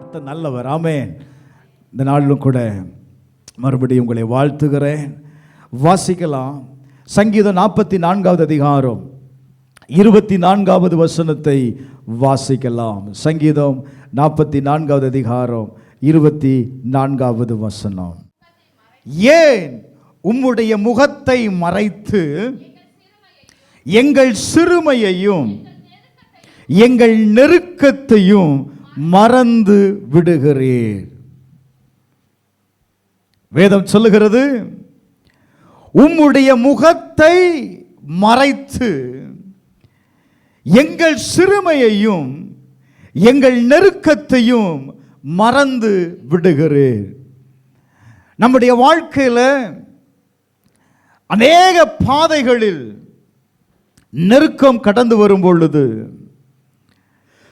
கர்த்தர் நல்லவர். ஆமென். இந்த நாளிலும் கூட மறுபடியும் உங்களை வாழ்த்துகிறேன். வாசிக்கலாம். சங்கீதம் 44வது அதிகாரம் 24வது வசனத்தை வாசிக்கலாம். சங்கீதம் 44வது அதிகாரம் 24வது வசனம். ஏன் உம்முடைய முகத்தை மறைத்து எங்கள் சிறுமையையும் எங்கள் நெருக்கத்தையும் மறந்து விடுகிறீர்? வேதம் சொல்லுகிறது, உம்முடைய முகத்தை மறைத்து எங்கள் சிறுமையையும் எங்கள் நெருக்கத்தையும் மறந்து விடுகிறீர். நம்முடைய வாழ்க்கையில் அநேக பாதைகளில் நெருக்கம் கடந்து வரும் பொழுது,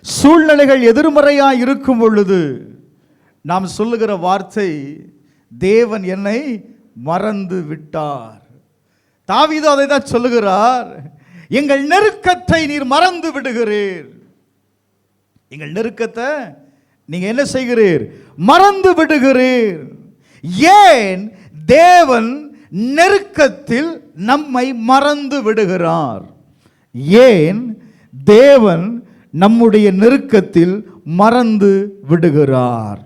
சூழ்நிலைகள் எதிர்மறையாக இருக்கும் பொழுது நாம் சொல்லுகிற வார்த்தை, தேவன் என்னை மறந்து விட்டார். தாவீது அதை தான் சொல்லுகிறார், எங்கள் நெருக்கத்தை நீர் மறந்து விடுகிறீர். எங்கள் நெருக்கத்தை நீங்க என்ன செய்கிறீர்? மறந்து விடுகிறீர். ஏன் தேவன் நெருக்கத்தில் நம்மை மறந்து விடுகிறார்? ஏன் தேவன் நம்முடைய நெருக்கத்தில் மறந்து விடுகிறார்?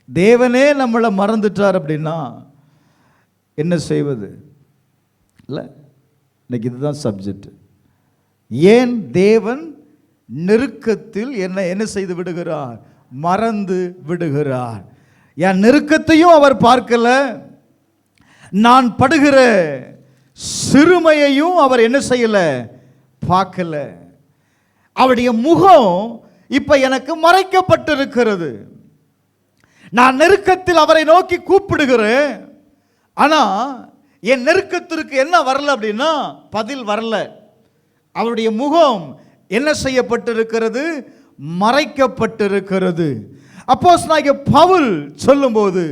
தேவனே நம்மளை மறந்துட்டார் அப்படின்னா என்ன செய்வது? இல்லை, இன்னைக்கு இதுதான் சப்ஜெக்ட். ஏன் தேவன் நெருக்கத்தில் என்ன செய்து விடுகிறார்? மறந்து விடுகிறார். என் நெருக்கத்தையும் அவர் பார்க்கல, நான் படுகிற சிறுமையையும் அவர் என்ன செய்யல? பார்க்கல. அவருடைய முகம் இப்ப எனக்கு மறைக்கப்பட்டிருக்கிறது. நான் நெருக்கத்தில் அவரை நோக்கி கூப்பிடுகிறேன், ஆனா என் நெருக்கத்திற்கு என்ன வரல அப்படின்னா பதில் வரல. அவருடைய முகம் என்ன செய்யப்பட்டிருக்கிறது? மறைக்கப்பட்டிருக்கிறது. அப்போஸ்தலனாகிய பவுல் சொல்லும்போது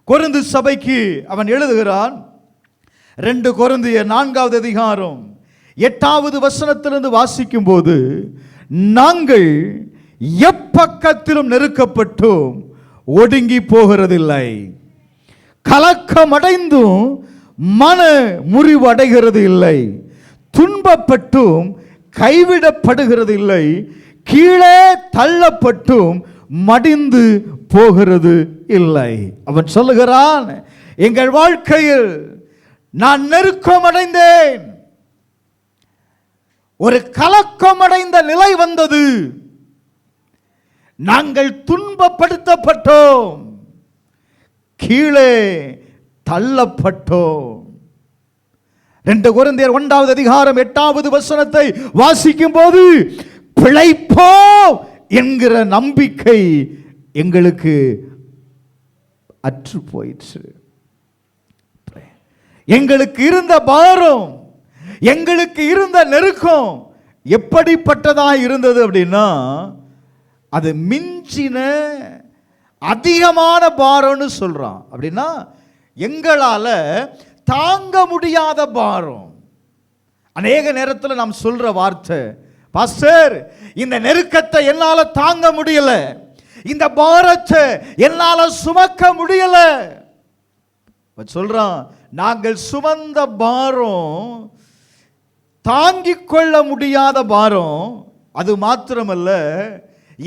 கொரிந்து சபைக்கு அவன் எழுதுகிறான். 2 கொரிந்தியர் 4வது அதிகாரம் 8வது வசனத்திலிருந்து வாசிக்கும் போது, நாங்கள் எப்பக்கத்திலும் நெருக்கப்பட்டும் ஒடுங்கி போகிறதில்லை, கலக்கமடைந்தும் மன முறிவு அடைகிறது இல்லை, துன்பப்பட்டும் கைவிடப்படுகிறது இல்லை, கீழே தள்ளப்பட்டும் மடிந்து போகிறது இல்லை. அவன் சொல்லுகிறான், எங்கள் வாழ்க்கையில் நான் நெருக்கமடைந்தேன், ஒரு கலக்கமடைந்த நிலை வந்தது, நாங்கள் துன்பப்படுத்தப்பட்டோம், கீழே தள்ளப்பட்டோம். 2 கொரிந்தியர் 1வது அதிகாரம் 8வது வசனத்தை வாசிக்கும் போது, பிழைப்போம் என்கிற நம்பிக்கை எங்களுக்கு அற்று போயிற்று. எங்களுக்கு இருந்த பாரம், எங்களுக்கு இருந்த நெருக்கம் எப்படிப்பட்டதா இருந்தது அப்படின்னா, அது மிஞ்சின அதிகமான பாரம்னு சொல்றான். அப்படின்னா எங்களால தாங்க முடியாத பாரம். அநேக நேரத்தில் நாம் சொல்ற வார்த்தை, பாஸ்டர் இந்த நெருக்கத்தை என்னால தாங்க முடியல, இந்த பாரத்தை என்னால சுமக்க முடியல. சொல்றான், நாங்கள் சுமந்த பாரம் தாங்கிக் கொள்ள முடியாத பாரம். அது மாத்திரமல்ல,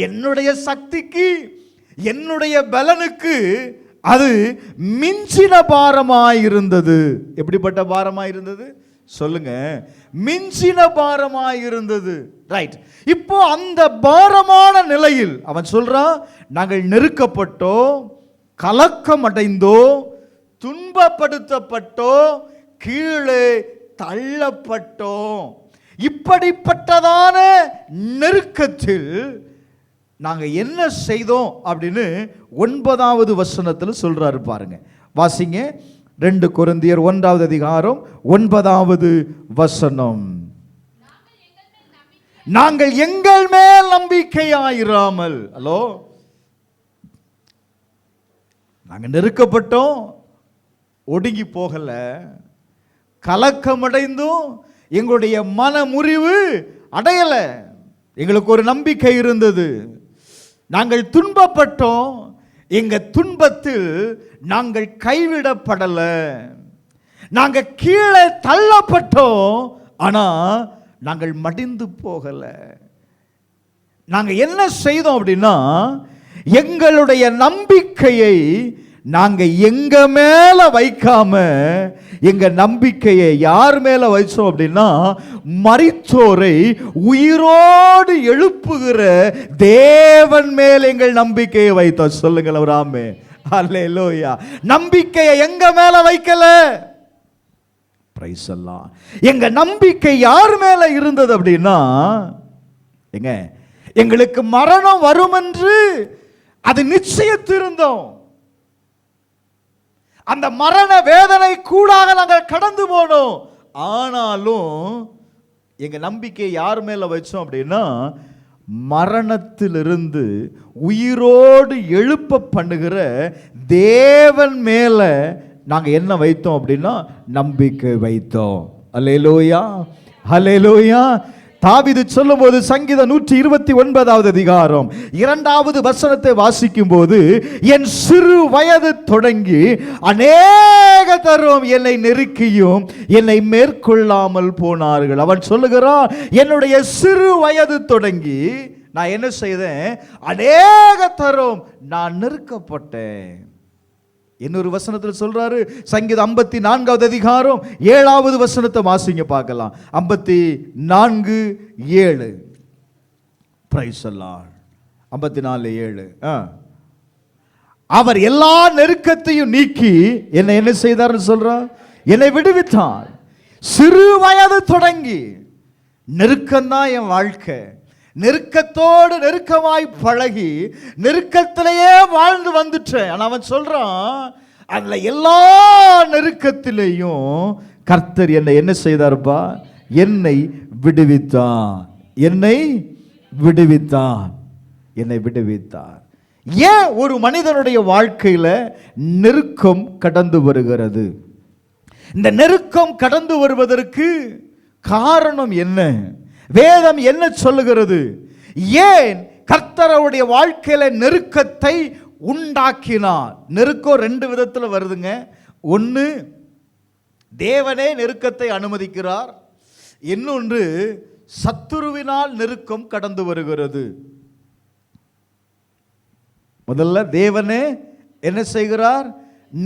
என்னுடைய சக்திக்கு என்னுடைய பலனுக்கு அது மிஞ்சின பாரமாயிருந்தது. எப்படிப்பட்ட பாரமாயிருந்தது சொல்லுங்க? மிஞ்சின பாரமாயிருந்தது. ரைட். இப்போ அந்த பாரமான நிலையில் அவன் சொல்றான், நாங்கள் நெருக்கப்பட்டோம், கலக்கம் அடைந்தோம், துன்பப்படுத்தப்பட்டோம், கீழே தள்ளப்பட்டோம். இப்படிப்பட்டதான நெருக்கத்தில் நாங்க என்ன செய்தோம் அப்படின்னு 9வது வசனத்தில் சொல்றாரு பாருங்க. வாசிங்க. 2 கொரிந்தியர் 1வது அதிகாரம் 9வது வசனம். நாங்கள் எங்கள் மேல் நம்பிக்கையாயிராமல், ஹலோ, நாங்க நெருக்கப்பட்டோம், ஒடுங்கி போகல, கலக்கமடைந்தும் எங்களுடைய மன முறிவு அடையல. எங்களுக்கு ஒரு நம்பிக்கை இருந்தது. நாங்கள் துன்பப்பட்டோம், எங்க துன்பத்தில் நாங்கள் கைவிடப்படல. நாங்க கீழே தள்ளப்பட்டோம், ஆனா நாங்கள் மடிந்து போகல. நாங்க என்ன செய்தோம் அப்படின்னா, எங்களுடைய நம்பிக்கையை நாங்க எங்க மேல வைக்காம எங்க நம்பிக்கையை யார் மேல வைச்சோம் அப்படின்னா, மரித்தோரை உயிரோடு எழுப்புகிற தேவன் மேல் எங்கள் நம்பிக்கையை வைத்தோம். சொல்லுங்கள் ஒரு ஆமென். அல்லேலூயா. நம்பிக்கையை எங்க மேல வைக்கல. பிரைஸ் எல்லாம். எங்க நம்பிக்கை யார் மேல இருந்தது அப்படின்னா, எங்களுக்கு மரணம் வரும் என்று அது நிச்சயித்திருந்தோம். அந்த மரண வேதனை கூடாக நாங்கள் கடந்து போனோம். ஆனாலும் எங்க நம்பிக்கை யார் மேல வச்சோம் அப்படின்னா, மரணத்திலிருந்து உயிரோடு எழுப்ப பண்ணுகிற தேவன் மேல நாங்க என்ன வைத்தோம் அப்படின்னா, நம்பிக்கை வைத்தோம். அல்லேலூயா, அல்லேலூயா. தாவீது சொல்லும்போது சங்கீதம் 129வது அதிகாரம் 2வது வசனத்தை வாசிக்கும் போது, என் சிறு வயது தொடங்கி அநேக தரம் என்னை நெருக்கியும் என்னை மேற்கொள்ளாமல் போனார்கள். அவன் சொல்லுகிறான், என்னுடைய சிறு வயது தொடங்கி நான் என்ன செய்தேன், அநேக தரம் நான் நெருக்கப்பட்டேன். இன்னொரு வசனத்தில் சொல்றாரு, சங்கீதம் 54வது அதிகாரம் 7வது வசனத்தை வாசிங்க பார்க்கலாம். 54:7. Praise the Lord. 54:7. அவர் எல்லா நெருக்கத்தையும் நீக்கி என்னை என்ன செய்தார்னு சொல்றார், என்னை விடுவித்தார். சிறு வயது தொடங்கி நெருக்கம்தான் என் வாழ்க்கை. நெருக்கத்தோடு நெருக்கமாய் பழகி நெருக்கத்திலேயே வாழ்ந்து வந்துட்டேன். ஆனா அவன் சொல்றான், அதுல எல்லா நெருக்கத்திலேயும் கர்த்தர் என்னை என்ன செய்தார்ப்பா, என்னை விடுவித்தார். என்னை விடுவித்தார். என்னை விடுவித்தார். ஏன் ஒரு மனிதனுடைய வாழ்க்கையில நெருக்கம் கடந்து வருகிறது? இந்த நெருக்கம் கடந்து வருவதற்கு காரணம் என்ன? வேதம் என்ன சொல்லுகிறது? ஏன் கர்த்தருடைய வாழ்க்கையில நெருக்கத்தை உண்டாக்கினார்? நெருக்கம் 2 விதத்தில் வருதுங்க. ஒன்று, தேவனே நெருக்கத்தை அனுமதிக்கிறார். இன்னொன்று, சத்துருவினால் நெருக்கம் கடந்து வருகிறது. முதல்ல தேவனே என்ன செய்கிறார்?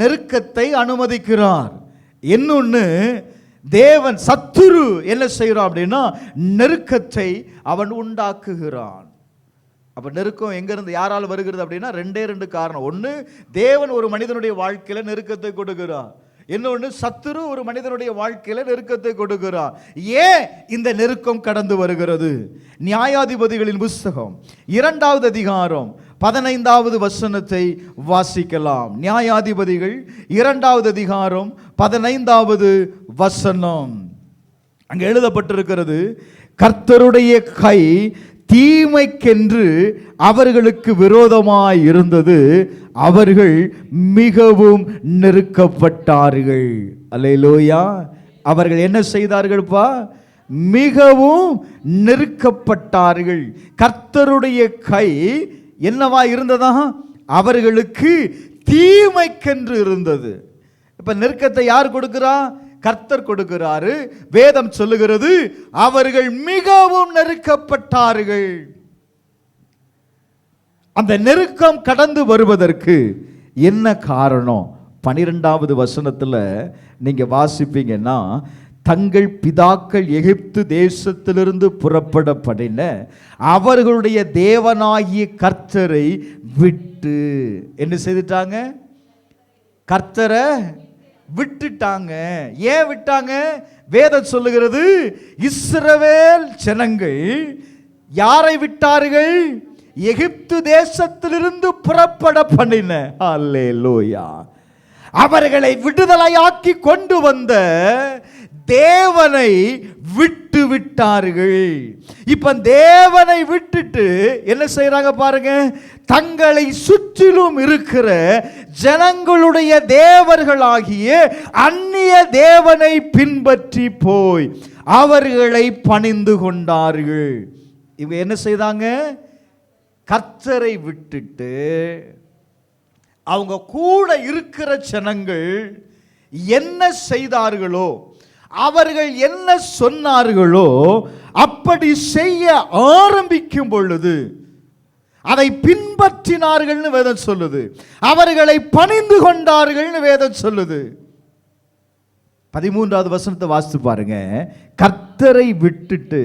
நெருக்கத்தை அனுமதிக்கிறார். இன்னொன்று, தேவன் சத்துரு என்ன செய்கிறான் அப்படின்னா, நெருக்கத்தை அவன் உண்டாக்குகிறான். அப்ப நெருக்கம் எங்க இருந்து யாரால் வருகிறது அப்படின்னா, 2 காரணம். ஒன்று, தேவன் ஒரு மனிதனுடைய வாழ்க்கையில நெருக்கத்தை கொடுக்கிறார். இன்னொன்று, சத்துரு ஒரு மனிதனுடைய வாழ்க்கையில நெருக்கத்தை கொடுக்கிறார். ஏன் இந்த நெருக்கம் கடந்து வருகிறது? நியாயாதிபதிகளின் புஸ்தகம் 2வது அதிகாரம் 15வது வசனத்தை வாசிக்கலாம். நியாயாதிபதிகள் 2வது அதிகாரம் 15வது வசனம். அங்கே எழுதப்பட்டிருக்கிறது, கர்த்தருடைய கை தீமைக்கென்று அவர்களுக்கு விரோதமாய் இருந்தது, அவர்கள் மிகவும் நெருக்கப்பட்டார்கள். அல்லேலூயா. அவர்கள் என்ன செய்தார்கள்ப்பா? மிகவும் நெருக்கப்பட்டார்கள். கர்த்தருடைய கை என்னவா இருந்ததா? அவர்களுக்கு தீமைக்கென்று இருந்தது. இப்ப நெருக்கத்தை யார் கொடுக்கிறா? கர்த்தர் கொடுக்கிறாரு. வேதம் சொல்லுகிறது, அவர்கள் மிகவும் நெருக்கப்பட்டார்கள். அந்த நெருக்கம் கடந்து வருவதற்கு என்ன காரணம்? 12வது வசனத்துல நீங்க வாசிப்பீங்கன்னா, தங்கள் பிதாக்கள் எகிப்து தேசத்திலிருந்து புறப்படப்படின அவர்களுடைய தேவனாகிய கர்த்தரை விட்டு என்ன செய்துட்டாங்க? கர்த்தரை விட்டுட்டாங்க. ஏன் விட்டாங்க? வேதம் சொல்லுகிறது, இஸ்ரவேல் ஜனங்கள் யாரை விட்டார்கள்? எகிப்து தேசத்திலிருந்து புறப்பட பண்ணின. அல்லேலூயா. அவர்களை விடுதலையாக்கி கொண்டு வந்த தேவனை விட்டு விட்டார்கள். இப்ப தேவனை விட்டுட்டு என்ன செய்யறாங்க பாருங்க, தங்களை சுற்றிலும் இருக்கிற ஜனங்களுடைய தேவர்களாகிய அந்நிய தேவனை பின்பற்றி போய் அவர்களை பணிந்து கொண்டார்கள். இவங்க என்ன செய்தாங்க? கர்த்தரை விட்டுட்டு அவங்க கூட இருக்கிற ஜனங்கள் என்ன செய்தார்களோ, அவர்கள் என்ன சொன்னார்களோ அப்படி செய்ய ஆரம்பிக்கும் பொழுது அதை பின்பற்றினார்கள்னு வேதம் சொல்லுது. அவர்களை பணிந்து கொண்டார்கள்னு வேதம் சொல்லுது. 13வது வசனத்தை வாசித்து பாருங்க. கர்த்தரை விட்டுட்டு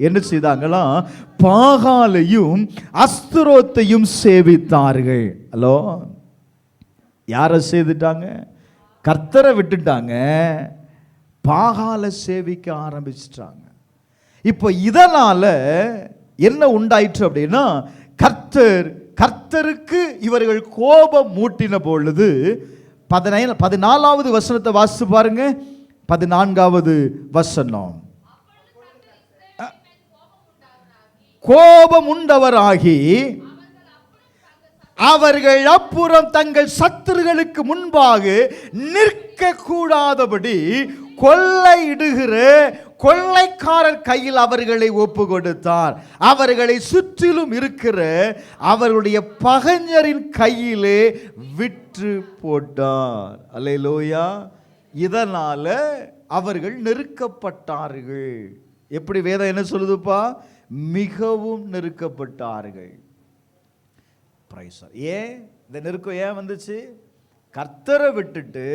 என்ன செய்தாங்களாம்? பாகாலையும் அஸ்தரோத்தையும் சேவித்தார்கள். ஹலோ, யாரை செய்துட்டாங்க? கர்த்தரை விட்டுட்டாங்க, பாகாலை சேவிக்க ஆரம்பிச்சிட்டாங்க. இப்போ இதனால என்ன உண்டாயிற்று அப்படின்னா, கர்த்தருக்கு இவர்கள் கோபம் மூட்டின பொழுது 14வது வசனத்தை வாசித்து பாருங்க. 14வது வசனம். கோபம் உண்டவராகி அவர்கள் அப்புறம் தங்கள் சத்துருகளுக்கு முன்பாக நிற்க கூடாதபடி கொள்ளையிடுகிற கொள்ளைக்காரர் கையில் அவர்களை ஒப்பு கொடுத்தார். அவர்களை சுற்றிலும் இருக்கிற அவர்களுடைய பகைஞரின் கையிலே விற்று போட்டார். அல்லேலூயா. இதனால அவர்கள் நெருக்கப்பட்டார்கள். எப்படி வேதம் என்ன சொல்லுதுப்பா? மிகவும் நெருக்கப்பட்டார்கள். ஏன் இந்த நெருக்கம் ஏன் வந்துச்சு? கர்த்தரை விட்டுட்டு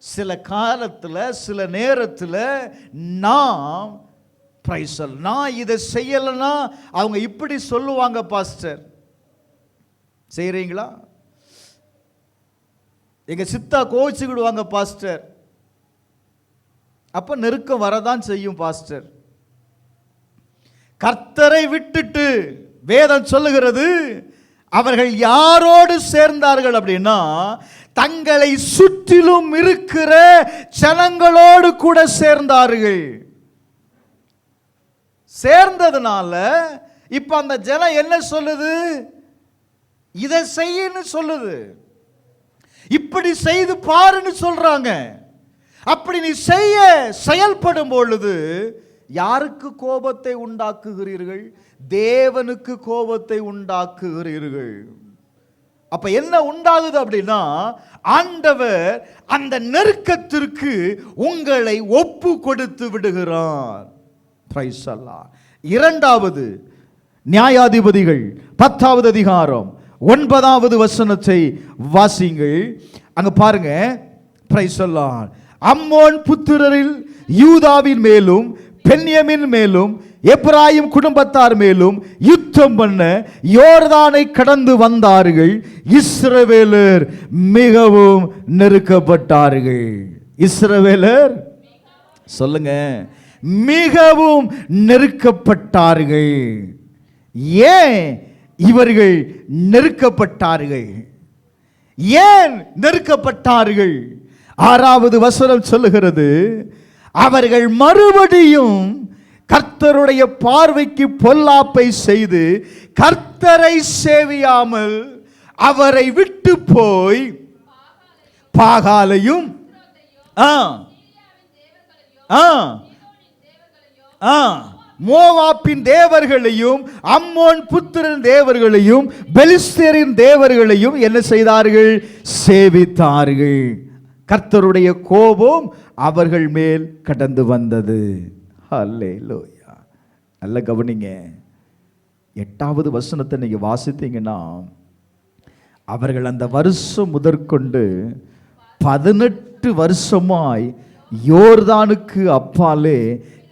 சில காலத்தில் சில நேரத்தில் நான் இதை செய்யலைன்னா அவங்க இப்படி சொல்லுவாங்க. பாஸ்டர் செய்கிறீங்களா? எங்க சித்தா கோவிச்சுக்கிடுவாங்க பாஸ்டர். அப்ப நெருக்கம் வரதான் செய்யும் பாஸ்டர். கர்த்தரை விட்டுட்டு வேதம் சொல்லுகிறது, அவர்கள் யாரோடு சேர்ந்தார்கள் அப்படின்னா, தங்களை சுற்றிலும் இருக்கிற ஜனங்களோடு கூட சேர்ந்தார்கள். சேர்ந்ததுனால இப்ப அந்த ஜனம் என்ன சொல்லுது? இதை செய்யன்னு சொல்லுது, இப்படி செய்து பாருன்னு சொல்றாங்க. அப்படி நீ செய்ய செயல்படும் பொழுது யாருக்கு கோபத்தை உண்டாக்குகிறீர்கள்? தேவனுக்கு கோபத்தை உண்டாக்குகிறீர்கள். அப்ப என்ன உண்டாகுது அப்படின்னா, ஆண்டவர் அந்த நெருக்கத்திற்கு உங்களை ஒப்பு கொடுத்து விடுகிறார். பிரைஸ் அல்லாஹ். 2வது நியாயாதிபதிகள் 10வது அதிகாரம் 9வது வசனத்தை வாசிங்கள். அங்க பாருங்க. பிரைஸ் அல்லாஹ். அம்மோன் புத்திரரில் யூதாவின் மேலும் பென்யமின் மேலும் எப்ராயிம் குடும்பத்தார் மேலும் யுத்தம் பண்ண யோர்தானை கடந்து வந்தார்கள். இஸ்ரவேலர் மிகவும் நெருக்கப்பட்டார்கள். இஸ்ரவேலர் சொல்லுங்க, மிகவும் நெருக்கப்பட்டார்கள். ஏன் இவர்கள் நெருக்கப்பட்டார்கள்? ஏன் நெருக்கப்பட்டார்கள்? 6வது வசனம் சொல்லுகிறது, அவர்கள் மறுபடியும் கர்த்தருடைய பார்வைக்கு பொல்லாப்பை செய்து கர்த்தரை சேவியாமல் அவரை விட்டு போய் பாகாலையும் மோவாப்பின் தேவர்களையும் அம்மோன் புத்திரன் தேவர்களையும் பெலிஸ்தரின் தேவர்களையும் என்ன செய்தார்கள்? சேவித்தார்கள். கர்த்தருடைய கோபம் அவர்கள் மேல் கடந்து வந்தது. அல்லேலூயா. நல்ல கவனிங்க. 8வது வசனத்தை நீங்க வாசித்தீங்கன்னா, அவர்கள் அந்த வருஷம் முதற்கொண்டு 18 வருஷமாய் யோர்தானுக்கு அப்பாலே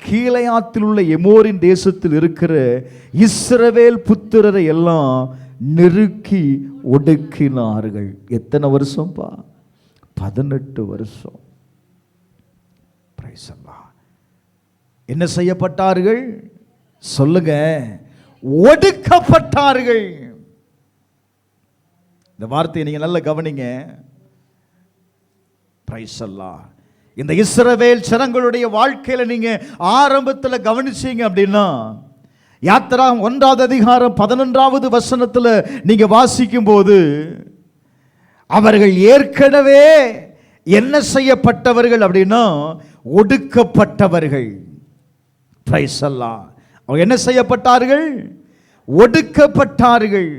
கீலேயாத்தில் உள்ள எமோரின் தேசத்தில் இருக்கிற இஸ்ரவேல் புத்திரரை எல்லாம் நெருக்கி ஒடுக்கினார்கள். எத்தனை வருஷம்பா? 18 வருஷம். பிரைஸ் அல்லாஹ். என்ன செய்யப்பட்டார்கள்? சொல்லுங்க, ஒடுக்கப்பட்டார்கள். இந்த வார்த்தையை நீங்க நல்ல கவனிங்க. பிரைஸ் அல்லாஹ். இந்த இஸ்ரவேல் ஜனங்களுடைய வாழ்க்கையில நீங்க ஆரம்பத்தில் கவனிச்சீங்க அப்படின்னா, யாத்திரா 1வது அதிகாரம் 11வது வசனத்தில் நீங்க வாசிக்கும் போது, அவர்கள் ஏற்கனவே என்ன செய்யப்பட்டவர்கள் அப்படின்னா, ஒடுக்கப்பட்டவர்கள். பிரைஸ் அல்லாஹ். அவங்க என்ன செய்யப்பட்டார்கள்? ஒடுக்கப்பட்டார்கள்.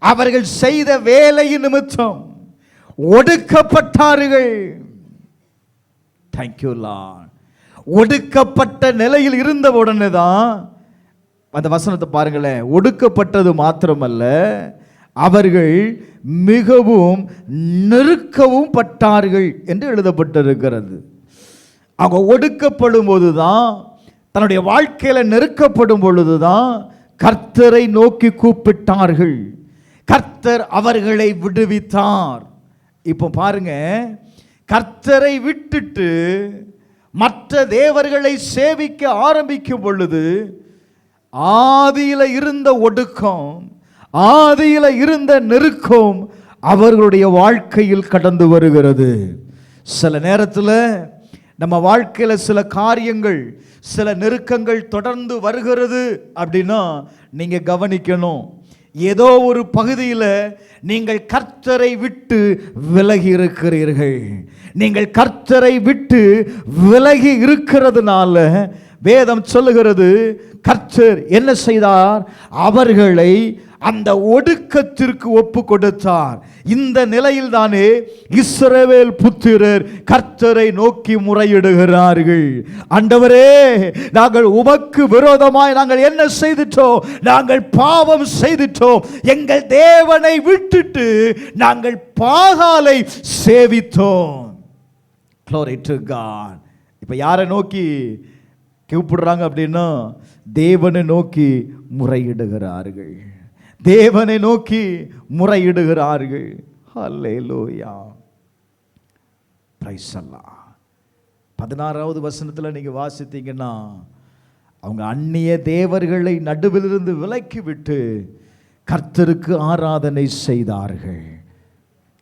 அவர்கள் செய்த வேலையின் நிமித்தம் ஒடுக்கப்பட்டார்கள். Thank you Lord. ஒடுக்கப்பட்ட நிலையில் இருந்த உடனே தான் அந்த வசனத்தை பாருங்களேன். ஒடுக்கப்பட்டது மாத்திரமல்ல, அவர்கள் மிகவும் நெருக்கவும் பட்டார்கள் என்று எழுதப்பட்டிருக்கிறது. அவங்க ஒடுக்கப்படும் போதுதான், தன்னுடைய வாழ்க்கையில நெருக்கப்படும் பொழுதுதான் கர்த்தரை நோக்கி கூப்பிட்டார்கள். கர்த்தர் அவர்களை விடுவித்தார். இப்போ பாருங்க, கர்த்தரை விட்டுட்டு மற்ற தேவர்களை சேவிக்க ஆரம்பிக்கும் பொழுது ஆதியில இருந்த ஒடுக்கம், ஆதியில இருந்த நெருக்கம் அவர்களுடைய வாழ்க்கையில் கடந்து வருகிறது. சில நேரத்தில் நம்ம வாழ்க்கையில சில காரியங்கள், சில நெருக்கங்கள் தொடர்ந்து வருகிறது அப்படின்னா நீங்க கவனிக்கணும். ஏதோ ஒரு பகுதியில் நீங்கள் கர்த்தரை விட்டு விலகி இருக்கிறீர்கள். நீங்கள் கர்த்தரை விட்டு விலகி இருக்கிறதுனால வேதம் சொல்லுகிறது, கர்த்தர் என்ன செய்தார்? அவர்களை அந்த ஒடுக்கத்திற்கு ஒப்பு கொடுத்தார். இந்த நிலையில் தானே இஸ்ரவேல் புத்திரர் கர்த்தரை நோக்கி முறையிடுகிறார்கள். ஆண்டவரே, நாங்கள் உமக்கு விரோதமாய் நாங்கள் என்ன செய்துட்டோம்? நாங்கள் பாவம் செய்துட்டோம். எங்கள் தேவனை விட்டுட்டு நாங்கள் பாகாலை சேவித்தோம். Glory to God. இப்ப யாரை நோக்கி கூப்பிடுறாங்க அப்படின்னா, தேவனை நோக்கி முறையிடுகிறார்கள். தேவனை நோக்கி முறையிடுகிறார்கள். ஹல்லேலூயா. பிரைஸ் அல்லாஹ். 16வது வசனத்தில் நீங்க வாசித்தீங்கன்னா, அவங்க அந்நிய தேவர்களை நடுவிலிருந்து விலக்கி விட்டு கர்த்தருக்கு ஆராதனை செய்தார்கள்.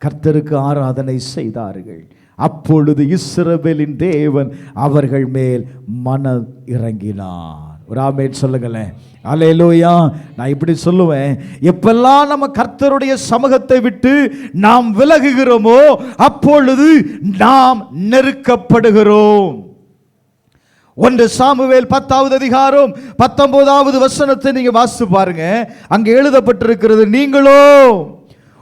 கர்த்தருக்கு ஆராதனை செய்தார்கள். அப்பொழுது இஸ்ரவேலின் தேவன் அவர்கள் மேல் மனம் இறங்கினார். ஒரு ஆமென் சொல்லுங்களேன். அல்லேலூயா. நான் இப்படி சொல்லுவேன், எப்பெல்லாம் நம்ம கர்த்தருடைய சமூகத்தை விட்டு நாம் விலகுகிறோமோ அப்பொழுது நாம் நெருக்கப்படுகிறோம். 1 சாமுவேல் 10வது அதிகாரம் 19வது வசனத்தை நீங்க வாசித்து பாருங்க. அங்கே எழுதப்பட்டிருக்கிறது, நீங்களோ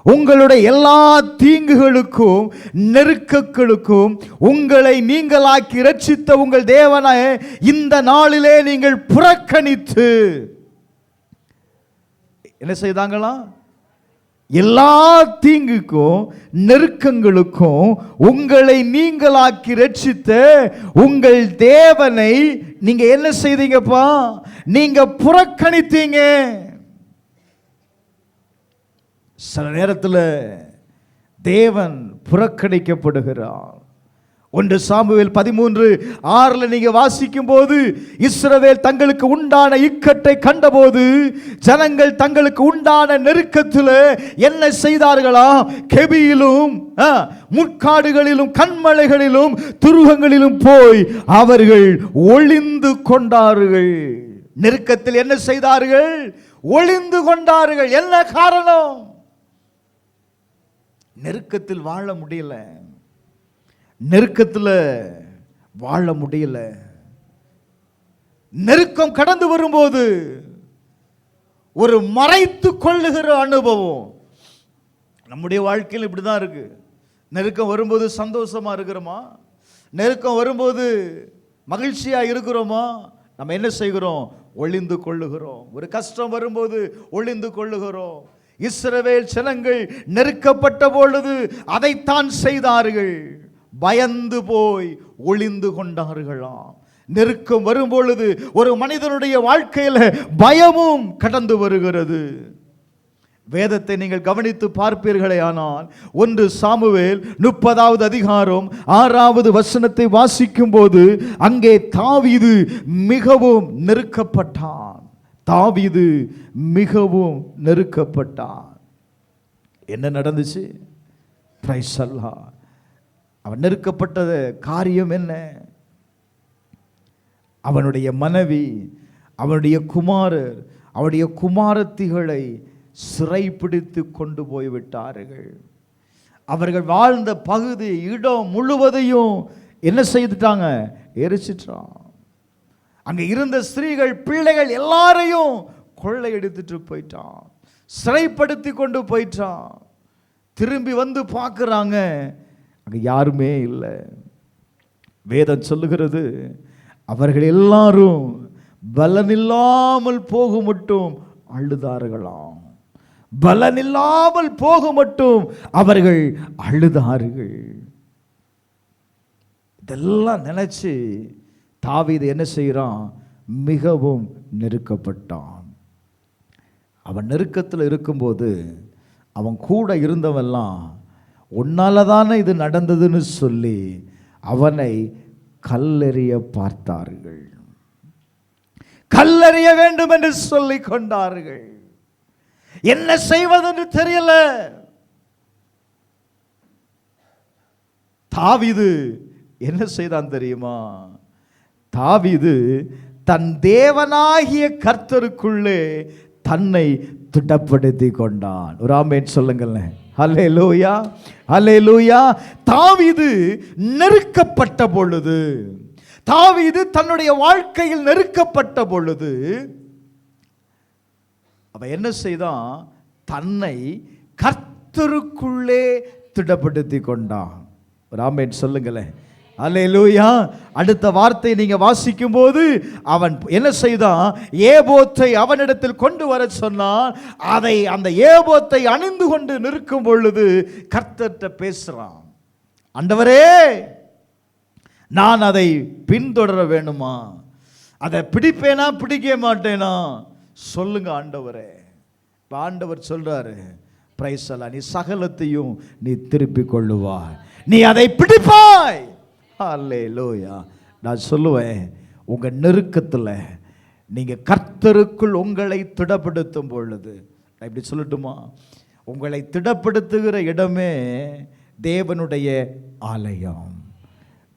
உங்களுடைய எல்லா தீங்குகளுக்கும் நெருக்கங்களுக்கும் உங்களை நீங்களாக்கி இரட்சித்த உங்கள் தேவனை இந்த நாளிலே நீங்கள் புறக்கணித்து என்ன செய்தாங்களா? எல்லா தீங்குக்கும் நெருக்கங்களுக்கும் உங்களை நீங்களாக்கி இரட்சித்த உங்கள் தேவனை நீங்க என்ன செய்தீங்கப்பா? நீங்க புறக்கணித்தீங்க. சில நேரத்தில் தேவன் புறக்கணிக்கப்படுகிறார். 1 சாமுவேல் 13:6 நீங்க வாசிக்கும் போது, இஸ்ரவேல் தங்களுக்கு உண்டான இக்கட்டை கண்டபோது ஜனங்கள் தங்களுக்கு உண்டான நெருக்கத்தில் என்ன செய்தார்களா? கெபியிலும் முட்காடுகளிலும் கண்மலைகளிலும் துருகங்களிலும் போய் அவர்கள் ஒளிந்து கொண்டார்கள். நெருக்கத்தில் என்ன செய்தார்கள்? ஒளிந்து கொண்டார்கள். என்ன காரணம்? நெருக்கத்தில் வாழ முடியல. நெருக்கத்தில் வாழ முடியல. நெருக்கம் கடந்து வரும்போது ஒரு மறைத்து கொள்ளுகிற அனுபவம் நம்முடைய வாழ்க்கையில் இப்படிதான் இருக்கு. நெருக்கம் வரும்போது சந்தோஷமா இருக்கிறோமா? நெருக்கம் வரும்போது மகிழ்ச்சியா இருக்கிறோமா? நம்ம என்ன செய்கிறோம்? ஒளிந்து கொள்ளுகிறோம். ஒரு கஷ்டம் வரும்போது ஒளிந்து கொள்ளுகிறோம். இஸ்ரவேல் ஜனங்கள் நெருக்கப்பட்ட பொழுது அதைத்தான் செய்தார்கள். பயந்து போய் ஒளிந்து கொண்டார்களாம். நெருக்கம் வரும் பொழுது ஒரு மனிதனுடைய வாழ்க்கையில் பயமும் கடந்து வருகிறது. வேதத்தை நீங்கள் கவனித்து பார்ப்பீர்களே ஆனால் 1 சாமுவேல் 30வது அதிகாரம் 6வது வசனத்தை வாசிக்கும் போது அங்கே தாவீது மிகவும் நெருக்கப்பட்டான். தாவீது மிகவும் நெருக்கப்பட்டான். என்ன நடந்துச்சு? பிரைஸ் அல்லாஹ். அவன் நெருக்கப்பட்ட காரியம் என்ன? அவனுடைய மனைவி, அவனுடைய குமாரர், அவனுடைய குமாரத்திகளை சிறைப்பிடித்து கொண்டு போய்விட்டார்கள். அவர்கள் வாழ்ந்த பகுதி, இடம் முழுவதையும் என்ன செய்துட்டாங்க? எரிச்சிட்டான். அங்க இருந்த ஸ்திரீகள், பிள்ளைகள் எல்லாரையும் கொள்ளையடித்துட்டு போயிட்டான், சிறைப்படுத்தி கொண்டு போயிட்டான். திரும்பி வந்து பார்க்குறாங்க, அங்கே யாருமே இல்லை. வேதம் சொல்லுகிறது, அவர்கள் எல்லாரும் பலனில்லாமல் போக மட்டும் அழுதார்களாம். பலனில்லாமல் போக மட்டும் அவர்கள் அழுதார்கள். இதெல்லாம் நினைச்சு தாவீது என்ன செய்கிறான்? மிகவும் நெருக்கப்பட்டான். அவன் நெருக்கத்தில் இருக்கும்போது அவன் கூட இருந்தவெல்லாம் உன்னால தானே இது நடந்ததுன்னு சொல்லி அவனை கல்லெறிய பார்த்தார்கள். கல்லெறிய வேண்டும் என்று சொல்லிக் கொண்டார்கள். என்ன செய்வதென்று தெரியல. தாவீது என்ன செய்தான் தெரியுமா? தாவீது தன் தேவனாகிய கர்த்தருக்குள்ளே தன்னை திடப்படுத்தி கொண்டான். ஒரு ஆமென் சொல்லுங்களேன். ஹல்லேலூயா, ஹல்லேலூயா. தாவீது நெருக்கப்பட்ட பொழுது, தாவீது தன்னுடைய வாழ்க்கையில் நெருக்கப்பட்ட பொழுது அவன் என்ன செய்தான்? தன்னை கர்த்தருக்குள்ளே திடப்படுத்தி கொண்டான். ஒரு ஆமென் சொல்லுங்களேன். அல்லேலூயா. அடுத்த வார்த்தை நீங்க வாசிக்கும் போது அவன் என்ன செய்தான்? ஏபோத்தை அவனிடத்தில் கொண்டு வர சொன்னான். அதை அந்த ஏபோத்தை அணிந்து கொண்டு நிற்கும் பொழுது கர்த்தர்ட்ட பேசுறான். ஆண்டவரே, நான் அதை பின்தொடர வேணுமா? அதை பிடிப்பேனா பிடிக்க மாட்டேனா? சொல்லுங்க ஆண்டவரே. ஆண்டவர் சொல்றாரு, பிரைஸ் அல்லாஹ், நீ சகலத்தையும் நீ திருப்பிக் கொள்ளுவாய், நீ அதை பிடிப்பாய். அல்லேலூயா. நான் சொல்லுவேன், உங்க நெருக்கத்தில் நீங்க கர்த்தருக்குள் உங்களை திடப்படுத்தும் பொழுது, நான் இப்படி சொல்லட்டுமா, உங்களை திடப்படுத்துகிற இடமே தேவனுடைய ஆலயம்.